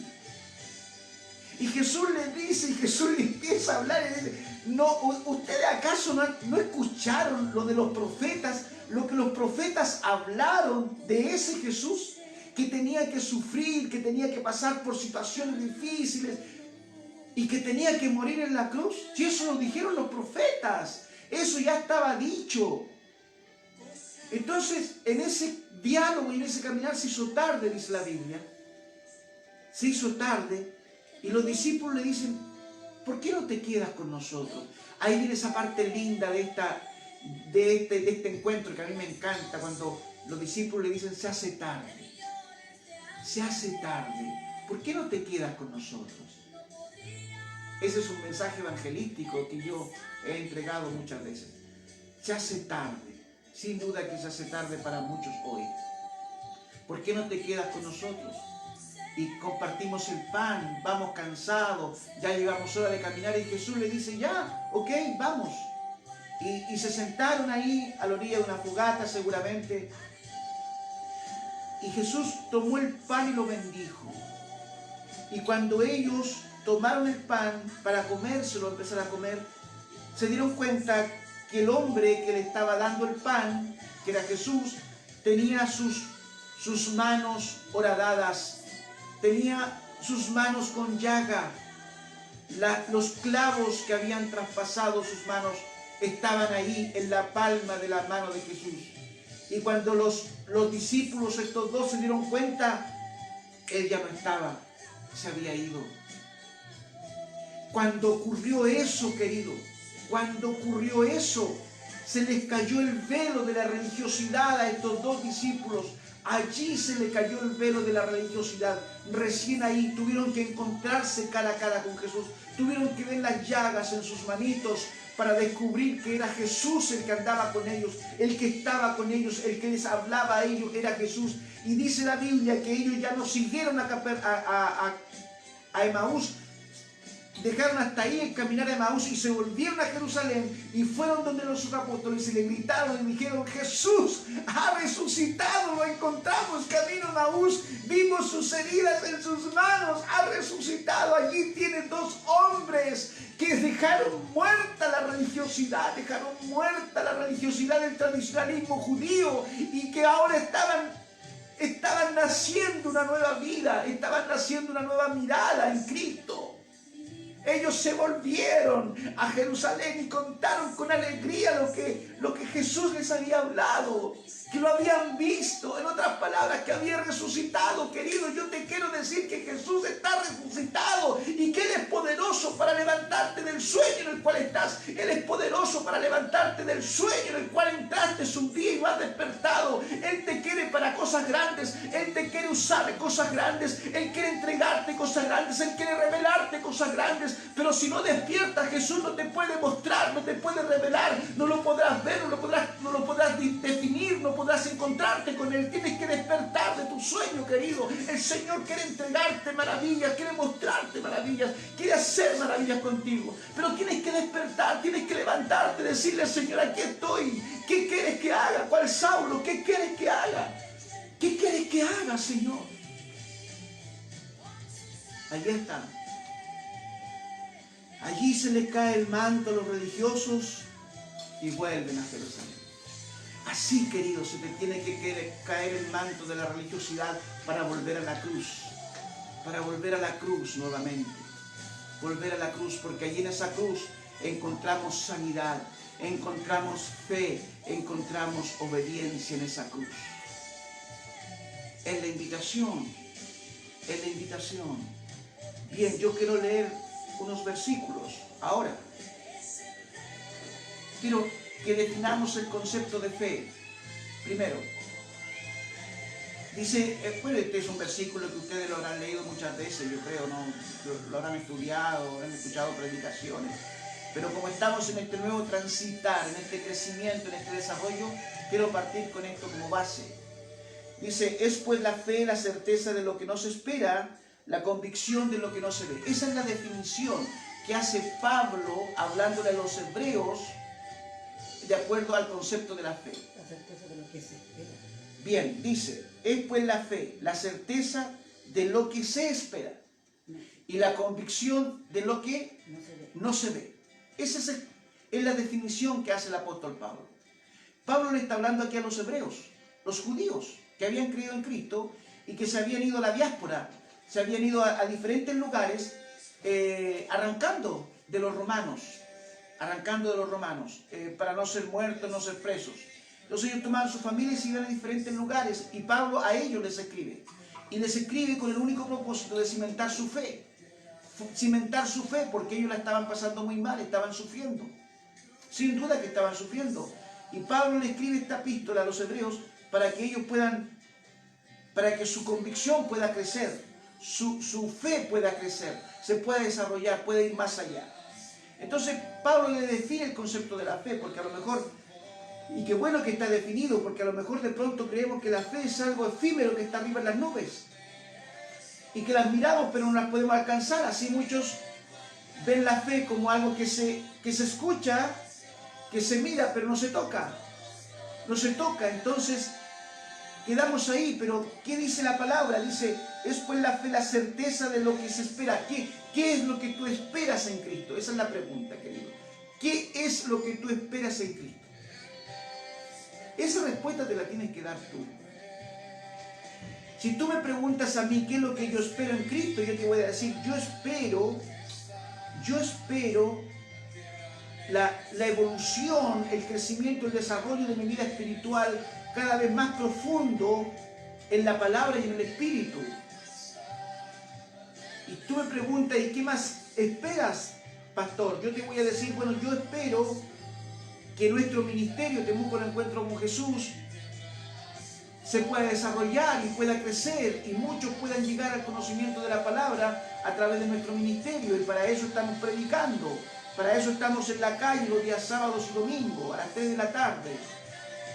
Y Jesús les dice, y Jesús les empieza a hablar y dice: no, ¿ustedes acaso no escucharon lo de los profetas? Lo que los profetas hablaron de ese Jesús que tenía que sufrir, que tenía que pasar por situaciones difíciles y que tenía que morir en la cruz. Si eso lo dijeron los profetas, eso ya estaba dicho. Entonces, en ese diálogo y en ese caminar se hizo tarde, dice la Biblia. Se hizo tarde y los discípulos le dicen: ¿por qué no te quedas con nosotros? Ahí viene esa parte linda de este encuentro que a mí me encanta, cuando los discípulos le dicen: se hace tarde, ¿por qué no te quedas con nosotros? Ese es un mensaje evangelístico que yo he entregado muchas veces. Se hace tarde, sin duda que se hace tarde para muchos hoy. ¿Por qué no te quedas con nosotros? Y compartimos el pan, vamos cansados, ya llevamos hora de caminar, y Jesús le dice: ya, ok, vamos. Y se sentaron ahí a la orilla de una fogata seguramente, y Jesús tomó el pan y lo bendijo. Y cuando ellos tomaron el pan para comérselo, empezar a comer, se dieron cuenta que el hombre que le estaba dando el pan, que era Jesús, tenía sus manos horadadas, tenía sus manos con llaga. Los clavos que habían traspasado sus manos estaban ahí en la palma de la mano de Jesús. Y cuando los discípulos, estos dos, se dieron cuenta, Él ya no estaba, se había ido. Cuando ocurrió eso, querido, cuando ocurrió eso, se les cayó el velo de la religiosidad a estos dos discípulos. Allí se le cayó el velo de la religiosidad. Recién ahí tuvieron que encontrarse cara a cara con Jesús. Tuvieron que ver las llagas en sus manitos para descubrir que era Jesús el que andaba con ellos, el que estaba con ellos, el que les hablaba a ellos, era Jesús. Y dice la Biblia que ellos ya no siguieron a Emaús, dejaron hasta ahí el caminar a Emaús y se volvieron a Jerusalén y fueron donde los apóstoles y le gritaron y dijeron: Jesús ha resucitado, lo encontramos camino a Emaús, vimos sus heridas en sus manos, ha resucitado. Allí tienen dos hombres que dejaron muerta la religiosidad, dejaron muerta la religiosidad del tradicionalismo judío y que ahora estaban naciendo una nueva vida, estaban naciendo una nueva mirada en Cristo. Ellos se volvieron a Jerusalén y contaron con alegría lo que Jesús les había hablado, que lo habían visto, en otras palabras, que había resucitado. Querido, yo te quiero decir que Jesús está resucitado y que Él es poderoso para levantarte del sueño en el cual estás. Él es poderoso para levantarte del sueño en el cual entraste un día y lo has despertado. Él te quiere para cosas grandes, Él te quiere usar en cosas grandes, Él quiere entregarte cosas grandes, Él quiere revelarte cosas grandes. Pero si no despiertas, Jesús no te puede mostrar, no te puede revelar, no lo podrás ver, no lo podrás definir, no podrás encontrarte con Él. Tienes que despertar de tu sueño, querido. El Señor quiere entregarte maravillas, quiere mostrarte maravillas, quiere hacer maravillas contigo. Pero tienes que despertar, tienes que levantarte, decirle: Señor, aquí estoy. ¿Qué quieres que haga? ¿Cuál Saulo? ¿Qué quieres que haga? ¿Qué quieres que haga, Señor? Allí está. Allí se les cae el manto a los religiosos y vuelven a Jerusalén. Así, querido, se te tiene que caer el manto de la religiosidad para volver a la cruz. Para volver a la cruz nuevamente. Volver a la cruz, porque allí en esa cruz encontramos sanidad, encontramos fe, encontramos obediencia en esa cruz. Es la invitación. Es la invitación. Bien, yo quiero leer unos versículos ahora. Quiero que definamos el concepto de fe. Primero, dice, bueno, este es un versículo que ustedes lo habrán leído muchas veces, yo creo, ¿no? Lo habrán estudiado, habrán escuchado predicaciones, pero como estamos en este nuevo transitar, en este crecimiento, en este desarrollo, quiero partir con esto como base. Dice: es pues la fe la certeza de lo que no se espera, la convicción de lo que no se ve. Esa es la definición que hace Pablo hablándole a los hebreos de acuerdo al concepto de la fe. La certeza de lo que se espera. Bien, dice: es pues la fe, la certeza de lo que se espera y la convicción de lo que no se ve. Esa es la definición que hace el apóstol Pablo. Pablo le está hablando aquí a los hebreos, los judíos que habían creído en Cristo y que se habían ido a la diáspora, se habían ido a diferentes lugares, arrancando de los romanos, para no ser muertos, no ser presos. Entonces ellos tomaban sus familias y se iban a diferentes lugares, y Pablo a ellos les escribe. Y les escribe con el único propósito de cimentar su fe. Cimentar su fe, porque ellos la estaban pasando muy mal, estaban sufriendo. Sin duda que estaban sufriendo. Y Pablo le escribe esta epístola a los hebreos para que ellos para que su convicción pueda crecer, su fe pueda crecer, se pueda desarrollar, pueda ir más allá. Entonces Pablo le define el concepto de la fe, porque a lo mejor, y qué bueno que está definido, porque a lo mejor de pronto creemos que la fe es algo efímero que está arriba en las nubes, y que las miramos pero no las podemos alcanzar. Así muchos ven la fe como algo que se escucha, que se mira pero no se toca. No se toca, entonces quedamos ahí. Pero ¿qué dice la palabra? Dice: es pues la fe la certeza de lo que se espera. ¿Qué es lo que tú esperas en Cristo? Esa es la pregunta, querido. ¿Qué es lo que tú esperas en Cristo? Esa respuesta te la tienes que dar tú. Si tú me preguntas a mí qué es lo que yo espero en Cristo, yo te voy a decir: yo espero la evolución, el crecimiento, el desarrollo de mi vida espiritual cada vez más profundo en la palabra y en el Espíritu. Y tú me preguntas: ¿y qué más esperas, pastor? Yo te voy a decir: bueno, yo espero que nuestro ministerio, Temuco el Encuentro con Jesús, se pueda desarrollar y pueda crecer y muchos puedan llegar al conocimiento de la palabra a través de nuestro ministerio. Y para eso estamos predicando, para eso estamos en la calle los días sábados y domingos a las 3 de la tarde,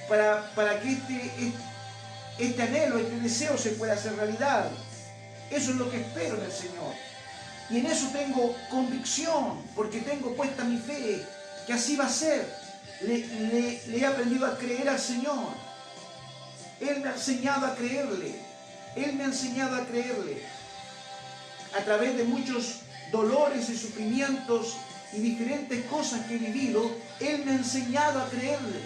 para que este anhelo, este deseo se pueda hacer realidad. Eso es lo que espero en el Señor. Y en eso tengo convicción, porque tengo puesta mi fe, que así va a ser. Le he aprendido a creer al Señor. Él me ha enseñado a creerle. Él me ha enseñado a creerle. A través de muchos dolores y sufrimientos y diferentes cosas que he vivido, Él me ha enseñado a creerle.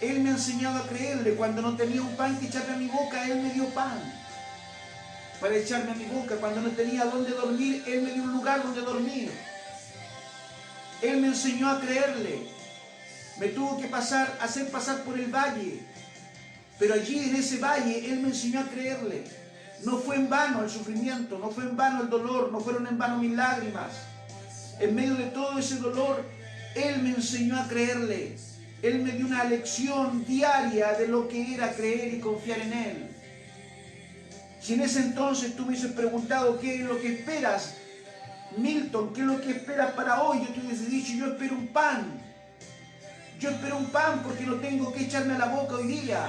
Él me ha enseñado a creerle. Cuando no tenía un pan que echarme a mi boca, Él me dio pan para echarme a mi boca. Cuando no tenía dónde dormir, Él me dio un lugar donde dormir. Él me enseñó a creerle. Me tuvo que hacer pasar por el valle. Pero allí en ese valle Él me enseñó a creerle. No fue en vano el sufrimiento, no fue en vano el dolor, no fueron en vano mis lágrimas. En medio de todo ese dolor, Él me enseñó a creerle. Él me dio una lección diaria de lo que era creer y confiar en Él. Si en ese entonces tú me hubieses preguntado qué es lo que esperas, Milton, ¿qué es lo que esperas para hoy? Yo te hubiese dicho, yo espero un pan. Yo espero un pan porque no tengo que echarme a la boca hoy día.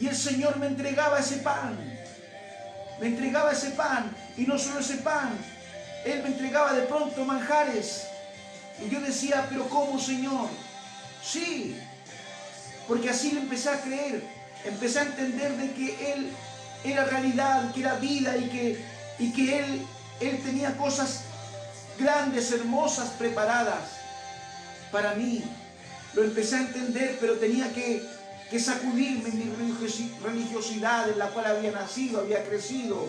Y el Señor me entregaba ese pan. Me entregaba ese pan. Y no solo ese pan. Él me entregaba de pronto manjares. Y yo decía, pero ¿cómo, Señor? Sí. Porque así le empecé a creer. Empecé a entender de que Él era realidad, que era vida y que Él tenía cosas grandes, hermosas, preparadas para mí. Lo empecé a entender, pero tenía que sacudirme mi religiosidad en la cual había nacido, había crecido.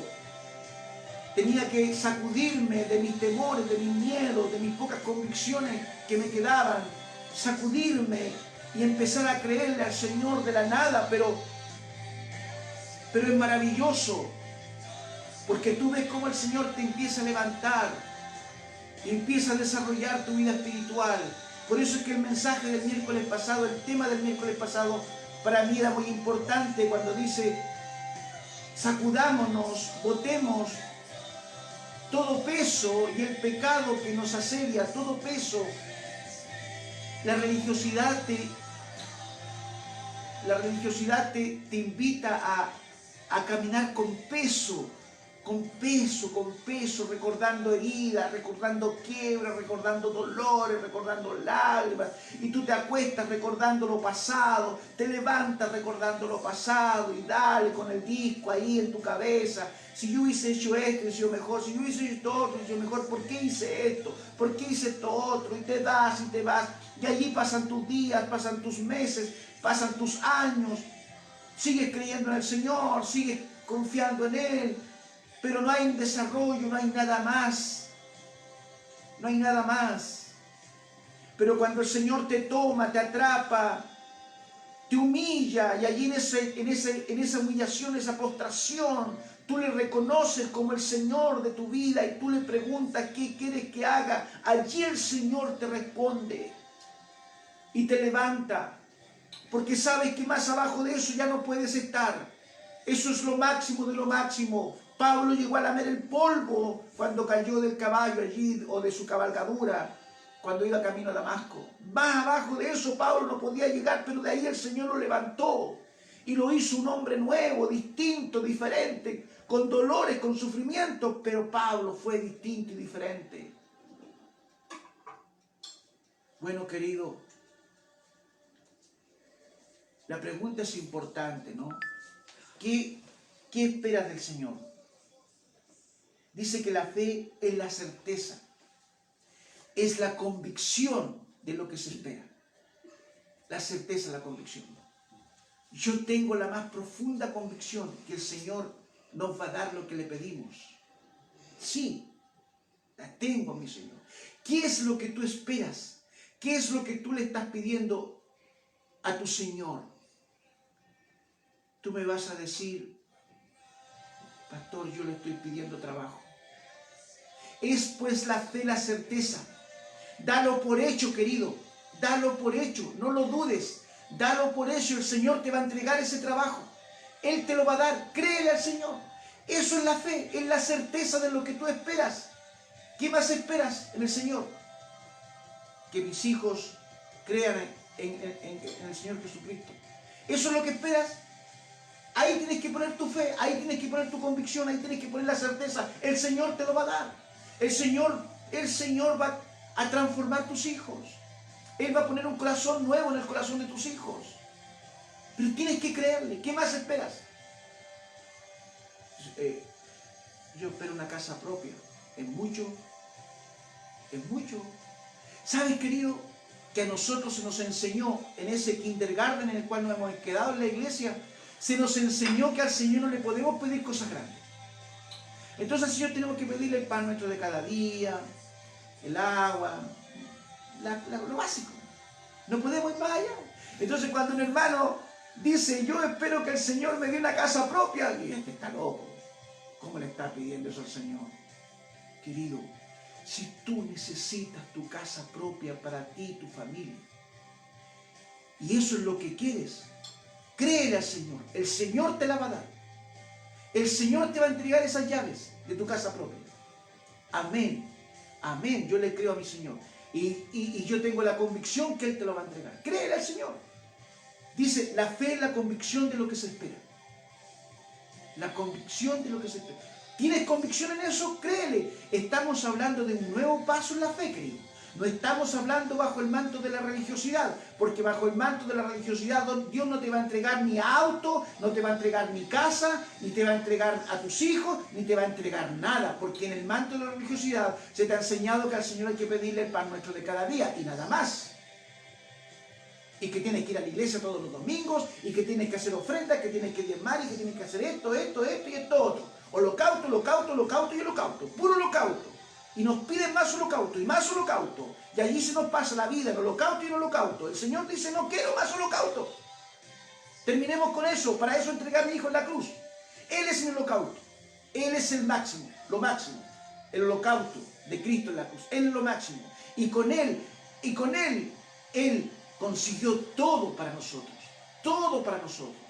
Tenía que sacudirme de mis temores, de mis miedos, de mis pocas convicciones que me quedaban. Sacudirme y empezar a creerle al Señor de la nada, pero es maravilloso. Porque tú ves cómo el Señor te empieza a levantar y empieza a desarrollar tu vida espiritual. Por eso es que el mensaje del miércoles pasado, el tema del miércoles pasado, para mí era muy importante cuando dice, sacudámonos, botemos todo peso y el pecado que nos asedia, todo peso. La religiosidad te invita a caminar con peso, recordando heridas, recordando quiebras, recordando dolores, recordando lágrimas. Y tú te acuestas recordando lo pasado, te levantas recordando lo pasado y dale con el disco ahí en tu cabeza. Si yo hubiese hecho esto, hubiese sido mejor. Si yo hubiese hecho esto otro, hubiese sido mejor. ¿Por qué hice esto? ¿Por qué hice esto otro? Y te das y te vas. Y allí pasan tus días, pasan tus meses, pasan tus años. Sigues creyendo en el Señor, sigues confiando en Él. Pero no hay un desarrollo, no hay nada más. No hay nada más. Pero cuando el Señor te toma, te atrapa, te humilla, y allí en esa humillación, esa postración, tú le reconoces como el Señor de tu vida y tú le preguntas qué quieres que haga. Allí el Señor te responde y te levanta. Porque sabes que más abajo de eso ya no puedes estar. Eso es lo máximo de lo máximo. Pablo llegó a lamer el polvo cuando cayó del caballo allí o de su cabalgadura cuando iba camino a Damasco. Más abajo de eso Pablo no podía llegar, pero de ahí el Señor lo levantó y lo hizo un hombre nuevo, distinto, diferente, con dolores, con sufrimientos, pero Pablo fue distinto y diferente. Bueno, querido, la pregunta es importante, ¿no? ¿Qué esperas del Señor? Dice que la fe es la certeza, es la convicción de lo que se espera. La certeza, la convicción. Yo tengo la más profunda convicción que el Señor nos va a dar lo que le pedimos. Sí, la tengo, mi Señor. ¿Qué es lo que tú esperas? ¿Qué es lo que tú le estás pidiendo a tu Señor? Tú me vas a decir, pastor, yo le estoy pidiendo trabajo. Es pues la fe, la certeza. Dalo por hecho, querido. Dalo por hecho. No lo dudes. Dalo por hecho, el Señor te va a entregar ese trabajo. Él te lo va a dar, créele al Señor. Eso es la fe, es la certeza de lo que tú esperas. ¿Qué más esperas en el Señor? Que mis hijos crean en el Señor Jesucristo. ¿Eso es lo que esperas? Ahí tienes que poner tu fe, ahí tienes que poner tu convicción, ahí tienes que poner la certeza. El Señor te lo va a dar. El Señor va a transformar tus hijos. Él va a poner un corazón nuevo en el corazón de tus hijos. Pero tienes que creerle. ¿Qué más esperas? Yo espero una casa propia. Es mucho. Es mucho. ¿Sabes, querido? Que a nosotros se nos enseñó en ese kindergarten en el cual nos hemos quedado en la iglesia, se nos enseñó que al Señor no le podemos pedir cosas grandes. Entonces al Señor tenemos que pedirle el pan nuestro de cada día, el agua, lo básico. No podemos ir más allá. Entonces cuando un hermano dice, yo espero que el Señor me dé una casa propia, y este está loco. ¿Cómo le está pidiendo eso al Señor? Querido, si tú necesitas tu casa propia para ti y tu familia, y eso es lo que quieres, créele al Señor. El Señor te la va a dar. El Señor te va a entregar esas llaves de tu casa propia. Amén. Amén. Yo le creo a mi Señor. Y yo tengo la convicción que Él te lo va a entregar. Créele al Señor. Dice, la fe es la convicción de lo que se espera. La convicción de lo que se espera. ¿Tienes convicción en eso? Créele. Estamos hablando de un nuevo paso en la fe, querido. No estamos hablando bajo el manto de la religiosidad, porque bajo el manto de la religiosidad Dios no te va a entregar ni auto, no te va a entregar ni casa, ni te va a entregar a tus hijos, ni te va a entregar nada, porque en el manto de la religiosidad se te ha enseñado que al Señor hay que pedirle el pan nuestro de cada día y nada más. Y que tienes que ir a la iglesia todos los domingos, y que tienes que hacer ofrendas, que tienes que diezmar, y que tienes que hacer esto y esto otro. Holocausto, holocausto, holocausto y holocausto. Puro holocausto. Y nos piden más holocausto y más holocausto. Y allí se nos pasa la vida en holocausto y en holocausto. El Señor dice, no quiero más holocausto. Terminemos con eso. Para eso entregar a mi hijo en la cruz. Él es mi holocausto. Él es el máximo, lo máximo. El holocausto de Cristo en la cruz. Él es lo máximo. Y con Él, Él consiguió todo para nosotros. Todo para nosotros.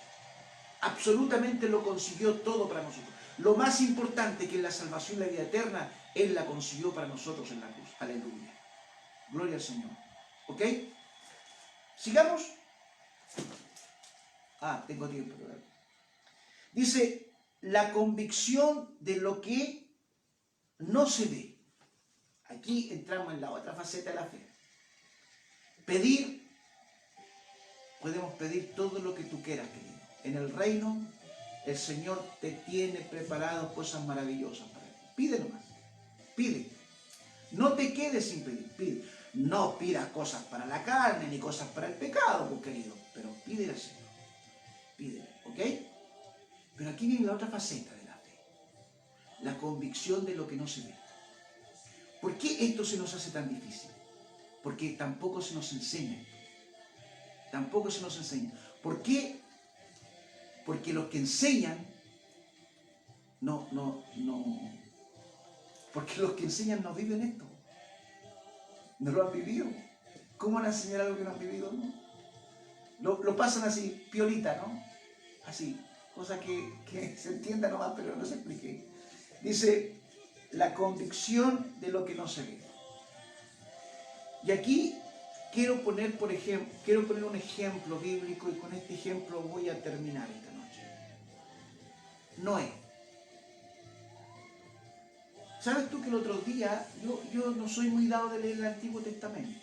Absolutamente lo consiguió todo para nosotros. Lo más importante, que es la salvación y la vida eterna, Él la consiguió para nosotros en la cruz. Aleluya. Gloria al Señor. ¿Ok? ¿Sigamos? Tengo tiempo. ¿Verdad? Dice, la convicción de lo que no se ve. Aquí entramos en la otra faceta de la fe. Pedir, podemos pedir todo lo que tú quieras, querido. En el reino, el Señor te tiene preparado cosas maravillosas para ti. Pide nomás. Pide. No te quedes sin pedir. Pide. No pidas cosas para la carne ni cosas para el pecado, pues, querido. Pero pídele al Señor. Pídele. ¿Ok? Pero aquí viene la otra faceta de la fe. La convicción de lo que no se ve. ¿Por qué esto se nos hace tan difícil? Porque tampoco se nos enseña. Tampoco se nos enseña. ¿Por qué? Porque los que enseñan, porque los que enseñan no viven esto. No lo han vivido. ¿Cómo van a enseñar algo que no han vivido? ¿No? Lo pasan así, piolita, ¿no? Así, cosa que se entienda nomás, pero no se explique. Dice, la convicción de lo que no se ve. Y aquí quiero poner un ejemplo bíblico, y con este ejemplo voy a terminar esta noche. Noé. ¿Sabes tú que el otro día, yo no soy muy dado de leer el Antiguo Testamento?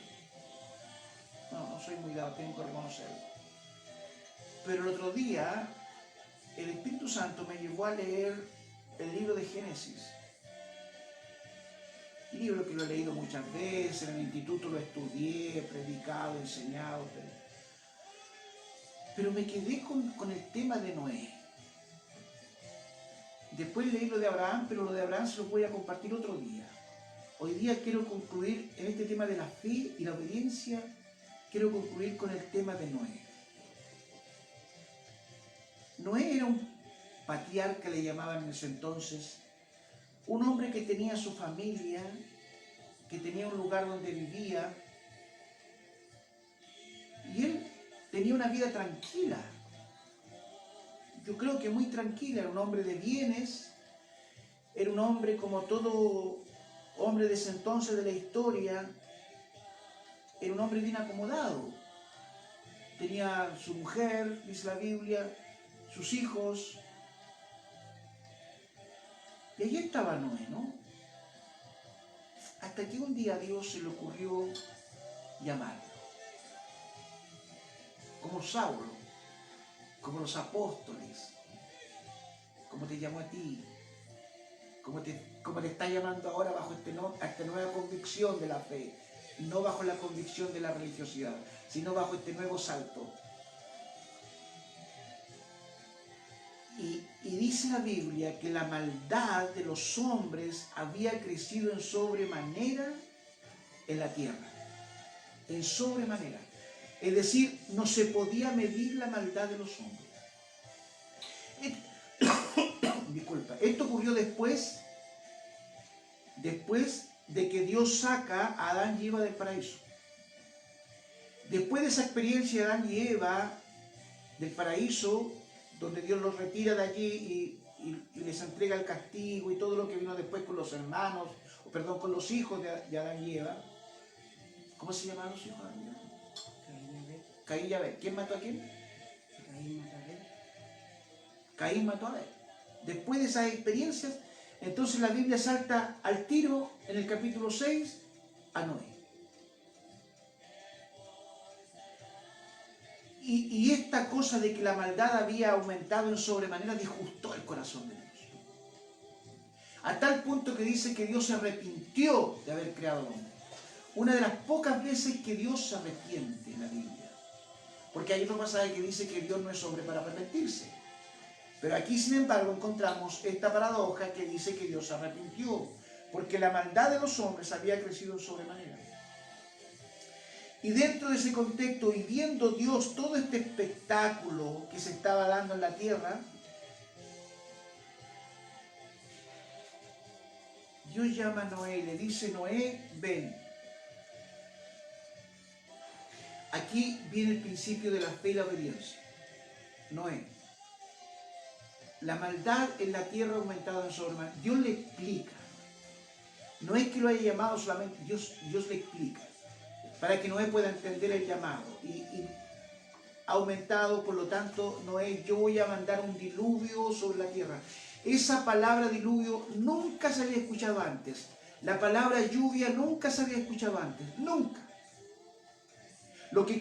No soy muy dado, tengo que reconocerlo. Pero el otro día, el Espíritu Santo me llevó a leer el libro de Génesis. Libro que lo he leído muchas veces, en el instituto lo estudié, predicado, enseñado. Pero me quedé con el tema de Noé. Después leí lo de Abraham, pero lo de Abraham se lo voy a compartir otro día. Hoy día quiero concluir en este tema de la fe y la obediencia, quiero concluir con el tema de Noé. Noé era un patriarca, le llamaban en ese entonces, un hombre que tenía su familia, que tenía un lugar donde vivía, y él tenía una vida tranquila. Yo creo que muy tranquila, era un hombre de bienes, era un hombre como todo hombre de ese entonces de la historia, era un hombre bien acomodado. Tenía su mujer, dice la Biblia, sus hijos. Y allí estaba Noé, ¿no? Hasta que un día a Dios se le ocurrió llamarlo. Como Saulo, como los apóstoles, como te llamó a ti, como te está llamando ahora bajo esta nueva convicción de la fe, no bajo la convicción de la religiosidad, sino bajo este nuevo salto. Y dice la Biblia que la maldad de los hombres había crecido en sobremanera en la tierra. En sobremanera. Es decir, no se podía medir la maldad de los hombres. Disculpa. Esto ocurrió después de que Dios saca a Adán y Eva del paraíso. Después de esa experiencia de Adán y Eva del paraíso, donde Dios los retira de allí y les entrega el castigo y todo lo que vino después con los hermanos, con los hijos de Adán y Eva. ¿Cómo se llamaban los hijos de Adán y Eva? Caín y Abel. ¿Quién mató a quién? Caín mató a Abel. Caín mató a Abel. Después de esas experiencias, entonces la Biblia salta al tiro en el capítulo 6 a Noé. Y esta cosa de que la maldad había aumentado en sobremanera disgustó el corazón de Dios. A tal punto que dice que Dios se arrepintió de haber creado al hombre. Una de las pocas veces que Dios se arrepiente en la Biblia. Porque hay otro pasaje que dice que Dios no es hombre para arrepentirse. Pero aquí, sin embargo, encontramos esta paradoja que dice que Dios se arrepintió. Porque la maldad de los hombres había crecido en sobremanera. Y dentro de ese contexto, y viendo Dios todo este espectáculo que se estaba dando en la tierra, Dios llama a Noé y le dice: Noé, ven. Aquí viene el principio de la fe y la obediencia. Noé, la maldad en la tierra ha aumentado en sobremanera. Dios le explica. No es que lo haya llamado solamente, Dios le explica. Para que Noé pueda entender el llamado. Y ha aumentado, por lo tanto, Noé, yo voy a mandar un diluvio sobre la tierra. Esa palabra diluvio nunca se había escuchado antes. La palabra lluvia nunca se había escuchado antes. Nunca. Lo que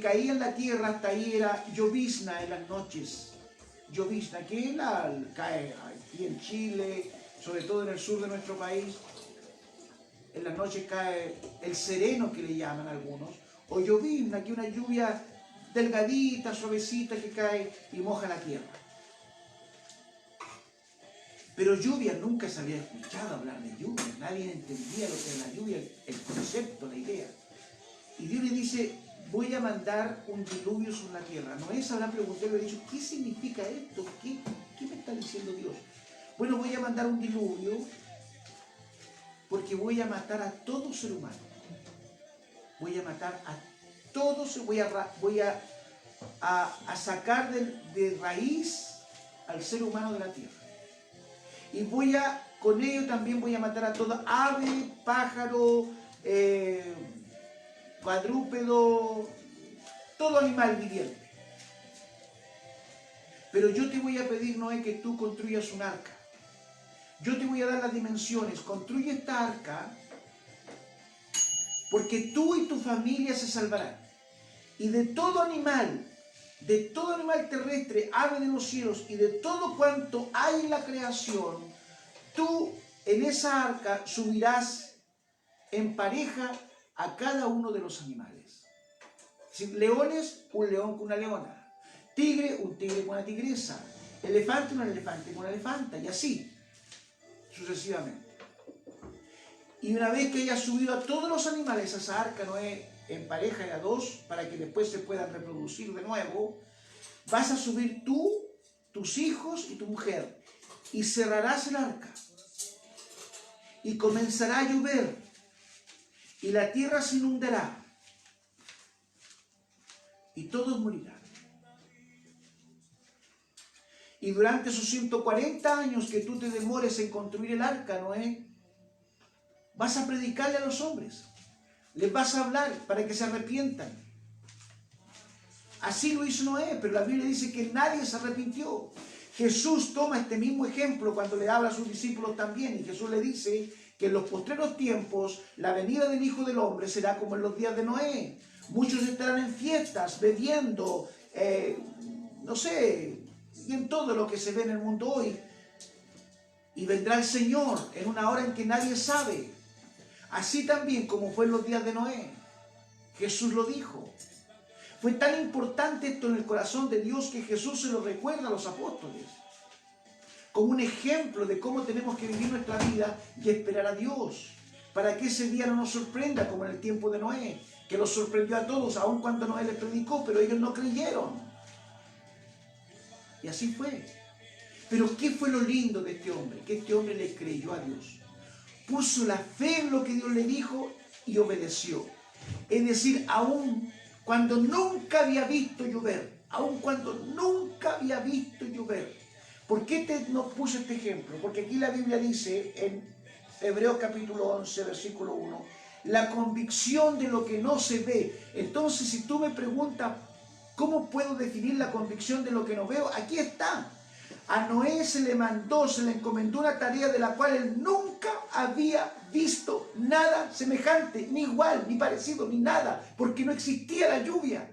caía en la tierra hasta ahí era llovizna en las noches. Llovizna, que cae aquí en Chile, sobre todo en el sur de nuestro país. En las noches cae el sereno, que le llaman algunos, o llovizna, que es una lluvia delgadita, suavecita, que cae y moja la tierra. Pero lluvia nunca se había escuchado hablar de lluvia, nadie entendía lo que era la lluvia, el concepto, la idea. Y Dios le dice: voy a mandar un diluvio sobre la tierra. Noé se habrá preguntado y le ha dicho: ¿qué significa esto? ¿Qué me está diciendo Dios? Bueno, voy a mandar un diluvio porque voy a matar a todo ser humano. Voy a matar a todos, voy a sacar de raíz al ser humano de la tierra. Y con ello también voy a matar a todo ave, pájaro, cuadrúpedo, todo animal viviente. Pero yo te voy a pedir, Noé, que tú construyas un arca. Yo te voy a dar las dimensiones. Construye esta arca porque tú y tu familia se salvarán. Y de todo animal terrestre, ave de los cielos y de todo cuanto hay en la creación, tú en esa arca subirás en pareja a cada uno de los animales. Si leones, un león con una leona. Tigre, un tigre con una tigresa. Elefante, un elefante con una elefanta. Y así sucesivamente. Y una vez que hayas subido a todos los animales a esa arca, Noé, en pareja de a dos, para que después se puedan reproducir de nuevo, vas a subir tú, tus hijos y tu mujer, y cerrarás el arca, y comenzará a llover, y la tierra se inundará. y todos morirán. Y durante esos 140 años que tú te demores en construir el arca, Noé, vas a predicarle a los hombres, les vas a hablar para que se arrepientan. Así lo hizo Noé, pero la Biblia dice que nadie se arrepintió. Jesús toma este mismo ejemplo cuando le habla a sus discípulos también, y Jesús le dice que en los postreros tiempos la venida del Hijo del Hombre será como en los días de Noé. Muchos estarán en fiestas, bebiendo, no sé, y en todo lo que se ve en el mundo hoy. Y vendrá el Señor en una hora en que nadie sabe. Así también como fue en los días de Noé. Jesús lo dijo. Fue tan importante esto en el corazón de Dios que Jesús se lo recuerda a los apóstoles como un ejemplo de cómo tenemos que vivir nuestra vida y esperar a Dios, para que ese día no nos sorprenda como en el tiempo de Noé, que los sorprendió a todos, aun cuando Noé les predicó, pero ellos no creyeron. Y así fue. Pero ¿qué fue lo lindo de este hombre? Que este hombre le creyó a Dios. Puso la fe en lo que Dios le dijo y obedeció. Es decir, aun cuando nunca había visto llover, aun cuando nunca había visto llover. ¿Por qué nos puse este ejemplo? Porque aquí la Biblia dice en Hebreos capítulo 11, versículo 1, la convicción de lo que no se ve. Entonces, si tú me preguntas, ¿cómo puedo definir la convicción de lo que no veo? Aquí está. A Noé se le mandó, se le encomendó una tarea de la cual él nunca había visto nada semejante, ni igual, ni parecido, ni nada, porque no existía la lluvia.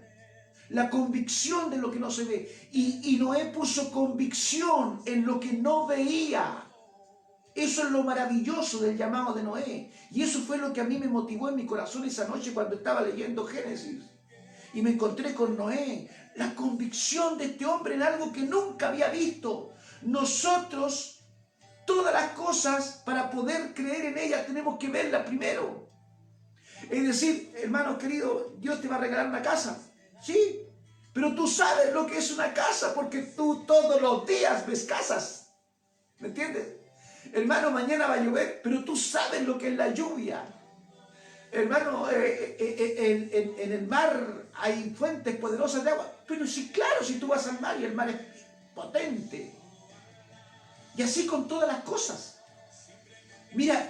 La convicción de lo que no se ve. Y Noé puso convicción en lo que no veía. Eso es lo maravilloso del llamado de Noé. Y eso fue lo que a mí me motivó en mi corazón esa noche cuando estaba leyendo Génesis. Y me encontré con Noé. La convicción de este hombre en algo que nunca había visto. Nosotros, todas las cosas, para poder creer en ellas, tenemos que verlas primero. Es decir, hermano querido, Dios te va a regalar una casa. Sí, pero tú sabes lo que es una casa porque tú todos los días ves casas. ¿Me entiendes? Hermano, mañana va a llover, pero tú sabes lo que es la lluvia. Hermano, en el mar hay fuentes poderosas de agua. Pero sí, claro, si tú vas al mar y el mar es potente. Y así con todas las cosas. Mira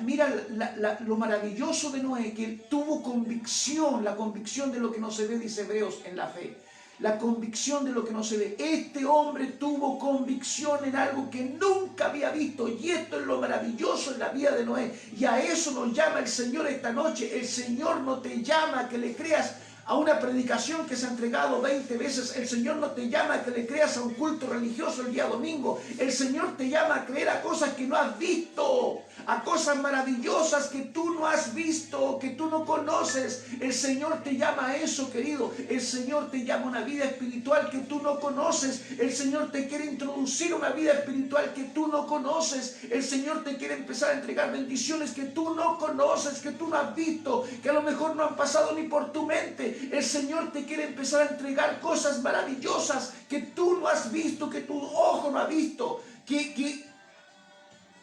lo maravilloso de Noé, que él tuvo convicción, la convicción de lo que no se ve, dice Hebreos, en la fe. La convicción de lo que no se ve. Este hombre tuvo convicción en algo que nunca había visto, y esto es lo maravilloso en la vida de Noé. Y a eso nos llama el Señor esta noche. El Señor no te llama a que le creas a una predicación que se ha entregado 20 veces. El Señor no te llama a que le creas a un culto religioso el día domingo. El Señor te llama a creer a cosas que no has visto, a cosas maravillosas que tú no has visto, que tú no conoces. El Señor te llama a eso, querido. El Señor te llama a una vida espiritual que tú no conoces. El Señor te quiere introducir a una vida espiritual que tú no conoces. El Señor te quiere empezar a entregar bendiciones que tú no conoces, que tú no has visto, que a lo mejor no han pasado ni por tu mente. El Señor te quiere empezar a entregar cosas maravillosas que tú no has visto, que tu ojo no ha visto,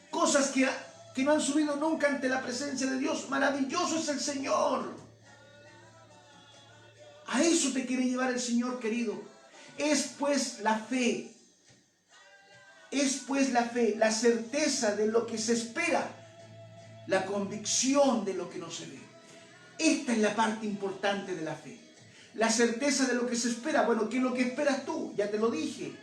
cosas que no han subido nunca ante la presencia de Dios. Maravilloso es el Señor. A eso te quiere llevar el Señor, querido. Es pues la fe. Es pues la fe, la certeza de lo que se espera, la convicción de lo que no se ve. Esta es la parte importante de la fe. La certeza de lo que se espera. Bueno, ¿qué es lo que esperas tú? Ya te lo dije.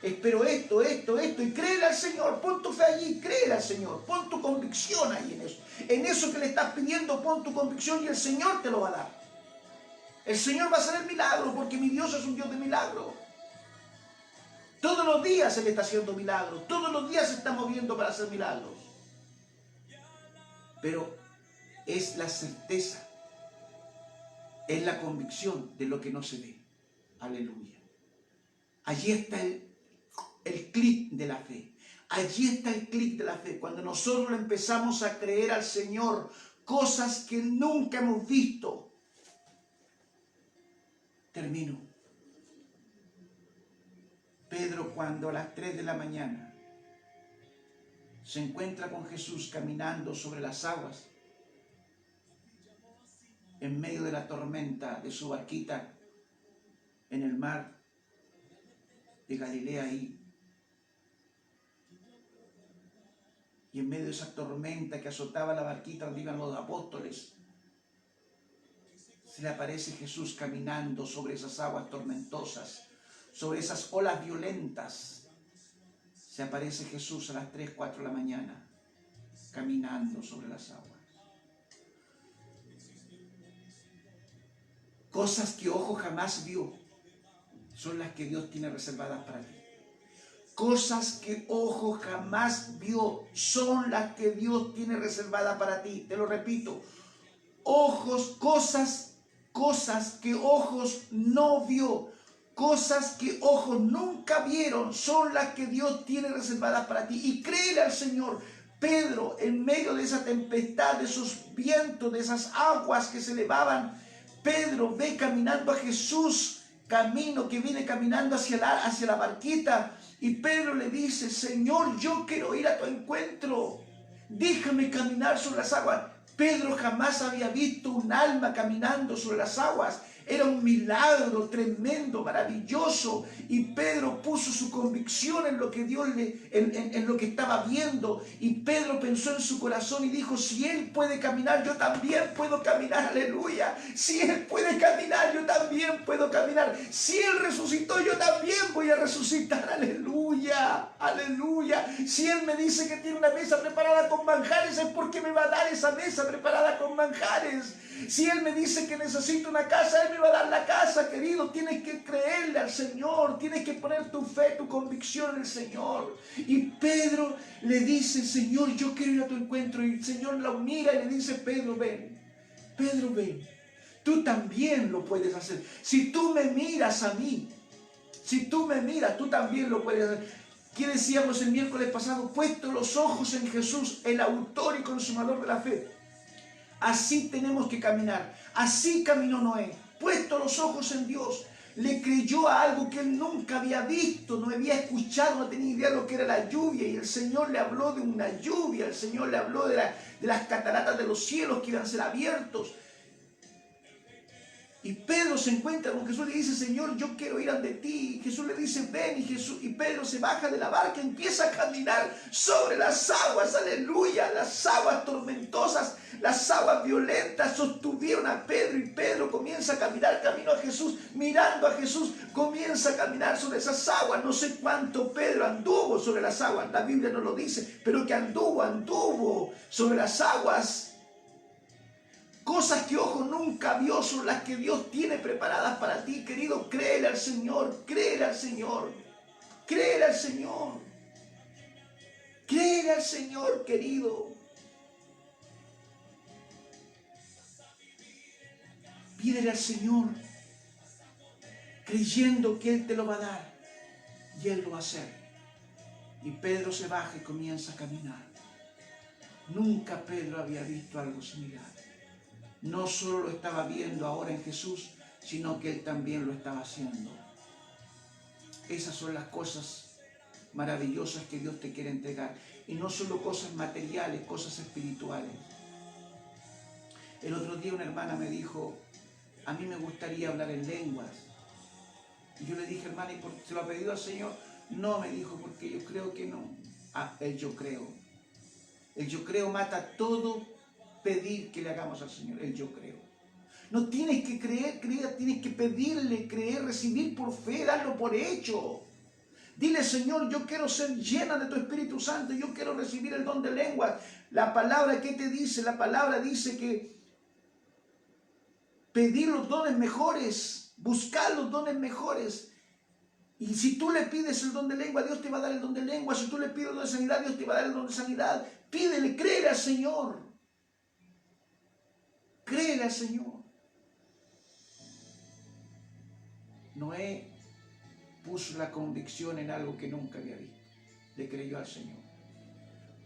Espero esto, y créele al Señor. Pon tu fe allí, créele al Señor. Pon tu convicción ahí en eso. En eso que le estás pidiendo, pon tu convicción y el Señor te lo va a dar. El Señor va a hacer el milagro porque mi Dios es un Dios de milagro. Todos los días Él está haciendo milagros. Todos los días se está moviendo para hacer milagros. Pero es la certeza. Es la convicción de lo que no se ve. Aleluya. Allí está el clic de la fe. Allí está el clic de la fe. Cuando nosotros empezamos a creer al Señor cosas que nunca hemos visto. Termino. Pedro, cuando a las 3 de la mañana se encuentra con Jesús caminando sobre las aguas, en medio de la tormenta de su barquita, en el mar de Galilea ahí. Y en medio de esa tormenta que azotaba la barquita donde iban los apóstoles, se le aparece Jesús caminando sobre esas aguas tormentosas, sobre esas olas violentas. Se aparece Jesús a las 3, 4 de la mañana, caminando sobre las aguas. Cosas que ojo jamás vio son las que Dios tiene reservadas para ti. Cosas que ojo jamás vio son las que Dios tiene reservadas para ti. Te lo repito. Cosas que ojos no vio, cosas que ojos nunca vieron, son las que Dios tiene reservadas para ti. Y créele al Señor. Pedro, en medio de esa tempestad, de esos vientos, de esas aguas que se elevaban, Pedro ve caminando a Jesús, camino que viene caminando hacia la barquita. Y Pedro le dice: Señor, yo quiero ir a tu encuentro. Déjame caminar sobre las aguas. Pedro jamás había visto un alma caminando sobre las aguas. Era un milagro tremendo, maravilloso. Y Pedro puso su convicción en lo que Dios en lo que estaba viendo. Y Pedro pensó en su corazón y dijo: si Él puede caminar, yo también puedo caminar. Aleluya. Si Él puede caminar, yo también puedo caminar. Si Él resucitó, yo también voy a resucitar. Aleluya. Aleluya. Si Él me dice que tiene una mesa preparada con manjares, es porque me va a dar esa mesa preparada con manjares. Si Él me dice que necesito una casa, Él me va a dar la casa, querido. Tienes que creerle al Señor, tienes que poner tu fe, tu convicción en el Señor. Y Pedro le dice: Señor, yo quiero ir a tu encuentro. Y el Señor lo mira y le dice: Pedro, ven. Pedro, ven. Tú también lo puedes hacer. Si tú me miras a mí, si tú me miras, tú también lo puedes hacer. ¿Qué decíamos el miércoles pasado? Puesto los ojos en Jesús, el autor y consumador de la fe. Así tenemos que caminar. Así caminó Noé, puesto los ojos en Dios. Le creyó a algo que él nunca había visto, no había escuchado, no tenía idea de lo que era la lluvia. Y el Señor le habló de una lluvia, el Señor le habló de las cataratas de los cielos que iban a ser abiertos. Y Pedro se encuentra con Jesús y le dice: Señor, yo quiero ir ante ti. Y Jesús le dice: ven. Y Pedro se baja de la barca, empieza a caminar sobre las aguas. Aleluya. Las aguas tormentosas, las aguas violentas sostuvieron a Pedro. Y Pedro comienza a caminar camino a Jesús, mirando a Jesús. Comienza a caminar sobre esas aguas. No sé cuánto Pedro anduvo sobre las aguas. La Biblia no lo dice, pero que anduvo sobre las aguas. Cosas que ojo nunca vio son las que Dios tiene preparadas para ti, querido. Créele al Señor, créele al Señor, créele al Señor, créele al Señor, querido. Pídele al Señor, creyendo que Él te lo va a dar, y Él lo va a hacer. Y Pedro se baja y comienza a caminar. Nunca Pedro había visto algo similar. No solo lo estaba viendo ahora en Jesús, sino que Él también lo estaba haciendo. Esas son las cosas maravillosas que Dios te quiere entregar. Y no solo cosas materiales, cosas espirituales. El otro día una hermana me dijo: a mí me gustaría hablar en lenguas. Y yo le dije: hermana, ¿y se lo ha pedido al Señor? No, me dijo, porque yo creo que no. El yo creo. El yo creo mata todo pedir que le hagamos al Señor. El yo creo. No tienes que creer, tienes que pedirle, creer, recibir por fe, darlo por hecho. Dile: Señor, yo quiero ser llena de tu Espíritu Santo, yo quiero recibir el don de lenguas. La palabra, ¿qué te dice? La palabra dice que pedir los dones mejores, buscar los dones mejores. Y si tú le pides el don de lengua, Dios te va a dar el don de lengua. Si tú le pides el don de sanidad, Dios te va a dar el don de sanidad. Pídele, créele al Señor. Créele al Señor. Noé puso la convicción en algo que nunca había visto. Le creyó al Señor.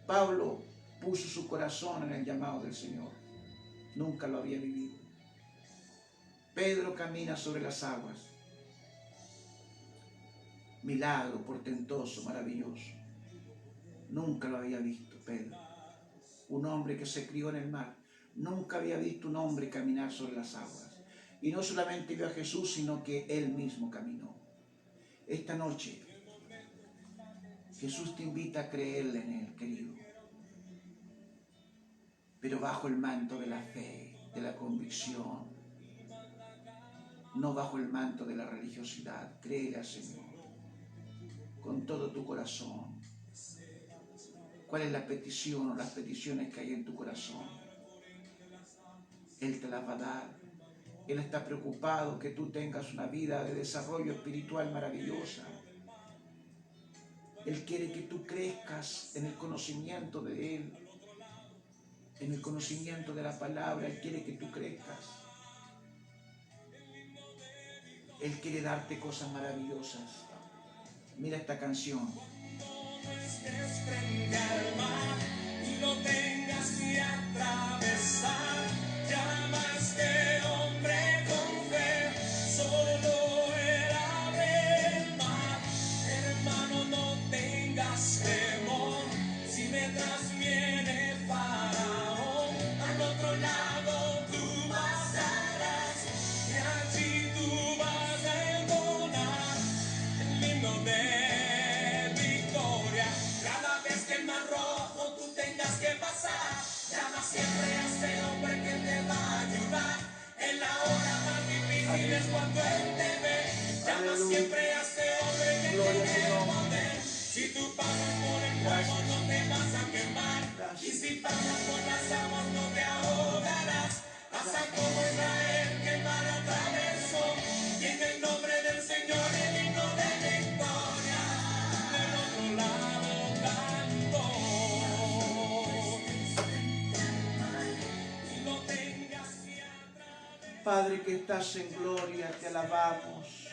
Pablo puso su corazón en el llamado del Señor. Nunca lo había vivido. Pedro camina sobre las aguas. Milagro, portentoso, maravilloso. Nunca lo había visto Pedro. Un hombre que se crió en el mar. Nunca había visto un hombre caminar sobre las aguas. Y no solamente vio a Jesús, sino que Él mismo caminó. Esta noche, Jesús te invita a creerle en Él, querido. Pero bajo el manto de la fe, de la convicción. No bajo el manto de la religiosidad. Créele al Señor con todo tu corazón. ¿Cuál es la petición o las peticiones que hay en tu corazón? Él te las va a dar. Él está preocupado que tú tengas una vida de desarrollo espiritual maravillosa. Él quiere que tú crezcas en el conocimiento de Él, en el conocimiento de la palabra. Él quiere que tú crezcas. Él quiere darte cosas maravillosas. Mira esta canción. Frente al mar y lo tengas que atravesar, ya más que hombre con fe, solo Él abre el mar. Hermano, no tengas temor, si detrás viene Faraón, al otro lado tú pasarás y allí tú vas a entonar el himno de siempre a ese hombre que te va a ayudar en la hora más difícil. Es cuando Él te ve. Llama siempre a ese hombre que tiene poder. Si tú pasas por el fuego no te vas a quemar, y si pasas por las aguas no te ahogarás. Pasa como Israel que el mar atravesó, y en el nombre del Señor el himno de victoria del otro lado cantó. Padre que estás en gloria, te alabamos.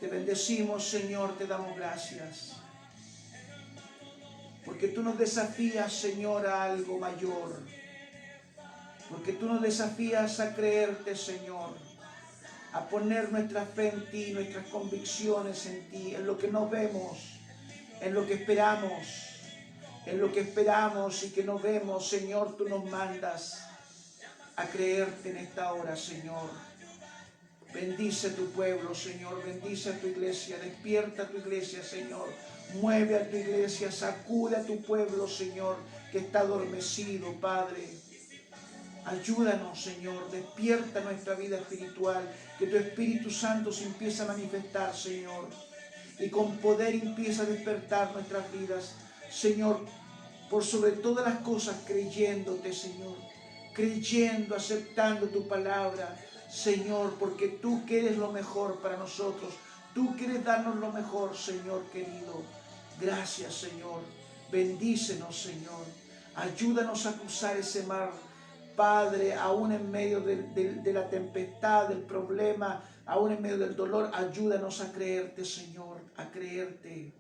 Te bendecimos, Señor, te damos gracias. Porque tú nos desafías, Señor, a algo mayor. Porque tú nos desafías a creerte, Señor. A poner nuestra fe en ti, nuestras convicciones en ti, en lo que no vemos, en lo que esperamos. En lo que esperamos y que no vemos, Señor, tú nos mandas a creerte en esta hora, Señor. Bendice tu pueblo, Señor. Bendice a tu iglesia. Despierta a tu iglesia, Señor. Mueve a tu iglesia. Sacude a tu pueblo, Señor, que está adormecido, Padre. Ayúdanos, Señor. Despierta nuestra vida espiritual. Que tu Espíritu Santo se empiece a manifestar, Señor. Y con poder empieza a despertar nuestras vidas, Señor. Por sobre todas las cosas, creyéndote, Señor. Creyendo, aceptando tu palabra, Señor, porque tú quieres lo mejor para nosotros. Tú quieres darnos lo mejor, Señor querido. Gracias, Señor. Bendícenos, Señor. Ayúdanos a cruzar ese mar, Padre, aún en medio de la tempestad, del problema, aún en medio del dolor. Ayúdanos a creerte, Señor, a creerte,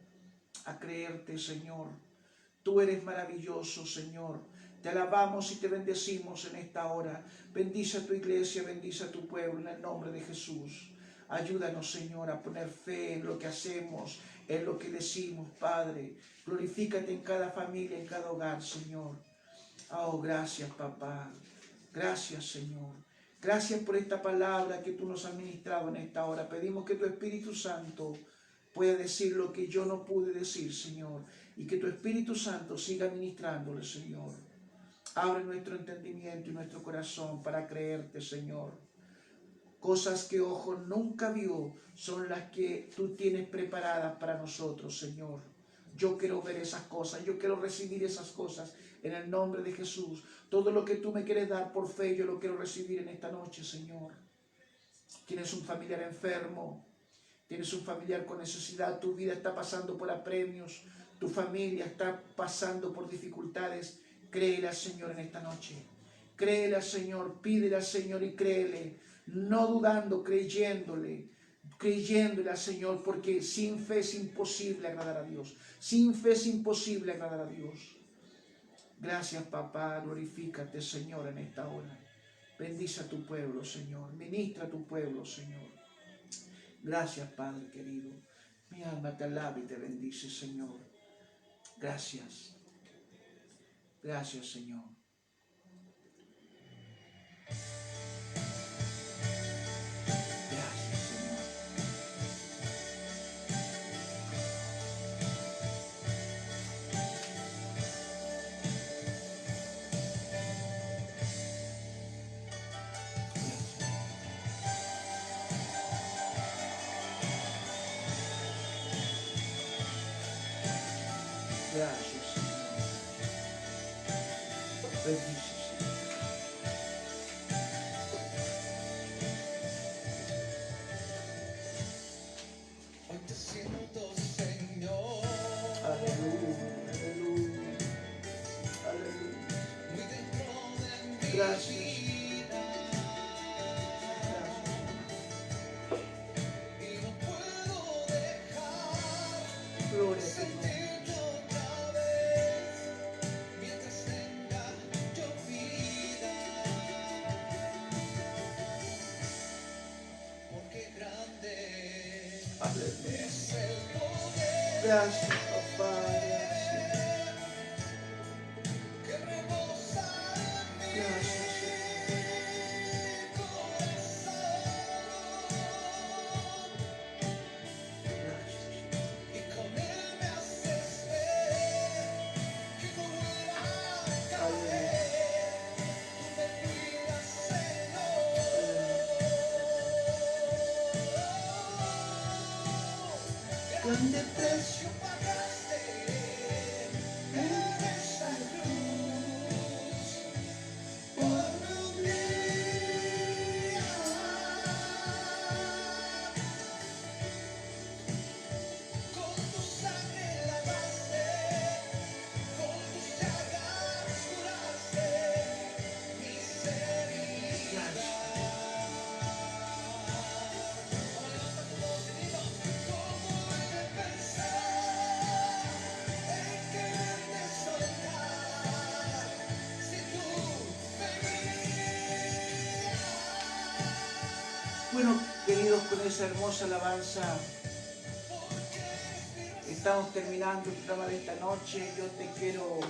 Señor. Tú eres maravilloso, Señor. Te alabamos y te bendecimos en esta hora. Bendice a tu iglesia, bendice a tu pueblo en el nombre de Jesús. Ayúdanos, Señor, a poner fe en lo que hacemos, en lo que decimos, Padre. Glorifícate en cada familia, en cada hogar, Señor. Oh, gracias, papá. Gracias, Señor. Gracias por esta palabra que tú nos has ministrado en esta hora. Pedimos que tu Espíritu Santo pueda decir lo que yo no pude decir, Señor. Y que tu Espíritu Santo siga ministrándole, Señor. Abre nuestro entendimiento y nuestro corazón para creerte, Señor. Cosas que ojo nunca vio son las que tú tienes preparadas para nosotros, Señor. Yo quiero ver esas cosas, yo quiero recibir esas cosas en el nombre de Jesús. Todo lo que tú me quieres dar por fe, yo lo quiero recibir en esta noche, Señor. Tienes un familiar enfermo, tienes un familiar con necesidad, tu vida está pasando por apremios, tu familia está pasando por dificultades. Créele al Señor en esta noche. Créele al Señor, pídele al Señor y créele. No dudando, creyéndole al Señor, porque sin fe es imposible agradar a Dios. Sin fe es imposible agradar a Dios. Gracias, papá. Glorifícate, Señor, en esta hora. Bendice a tu pueblo, Señor. Ministra a tu pueblo, Señor. Gracias, Padre querido. Mi alma te alaba y te bendice, Señor. Gracias. Gracias, Señor. Bendice, Señor. Hoy te siento, Señor, Aleluya, aleluya, aleluya. muy dentro de mi Gracias. vida, y no puedo dejar Gloria a ti. sentirte otra vez, mientras tenga yo vida, porque grande Aleluya. es el poder Gracias, papá. Gracias. que rebosa en mi Gracias, Señor. corazón, Gracias. y con él me haces ver que no voy a caer. Tú me cuidas, Señor. Grande precio pagaste en esa cruz por mí. Con tu sangre lavaste, con tus llagas curaste mis heridas. Levanta tu voz y dilo, ¿cómo he de pensar en quererte soltar si tú me guías? Bueno, queridos, con esa hermosa alabanza estamos terminando el programa de esta noche. Yo te quiero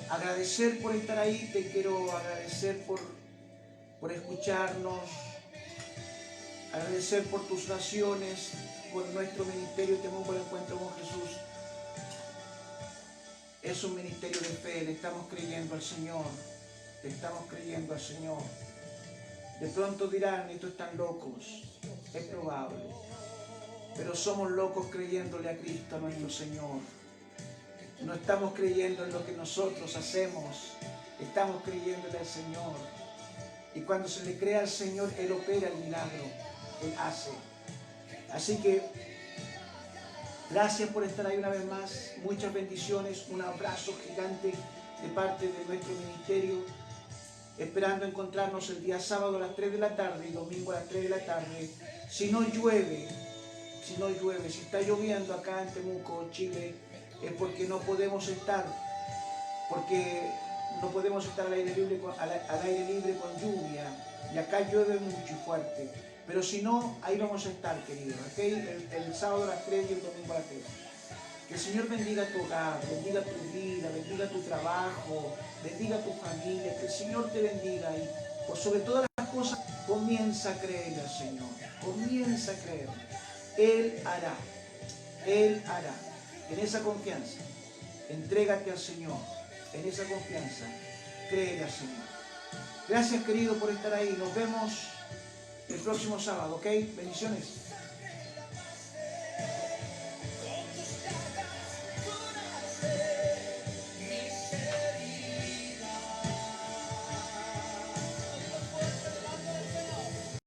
agradecer por estar ahí, te quiero agradecer por escucharnos, agradecer por tus oraciones, por nuestro ministerio Temuco el Encuentro con Jesús. Es un ministerio de fe, le estamos creyendo al Señor, le estamos creyendo al Señor. De pronto dirán, estos están locos, es probable, pero somos locos creyéndole a Cristo, a nuestro Señor. No estamos creyendo en lo que nosotros hacemos, estamos creyéndole al Señor. Y cuando se le cree al Señor, Él opera el milagro, Él hace. Así que, gracias por estar ahí una vez más, muchas bendiciones, un abrazo gigante de parte de nuestro ministerio, esperando encontrarnos el día sábado a las 3 de la tarde y domingo a las 3 de la tarde. Si no llueve, si está lloviendo acá en Temuco, Chile, es porque no podemos estar, al aire libre con lluvia, y acá llueve mucho y fuerte. Pero si no, ahí vamos a estar, queridos, ¿ok? El sábado a las 3 y el domingo a las 3. Que el Señor bendiga tu hogar, bendiga tu vida, bendiga tu trabajo, bendiga tu familia, que el Señor te bendiga y por sobre todas las cosas comienza a creer al Señor, comienza a creer. Él hará, en esa confianza, entrégate al Señor, en esa confianza, créele al Señor. Gracias, querido, por estar ahí, nos vemos el próximo sábado, ¿ok? Bendiciones.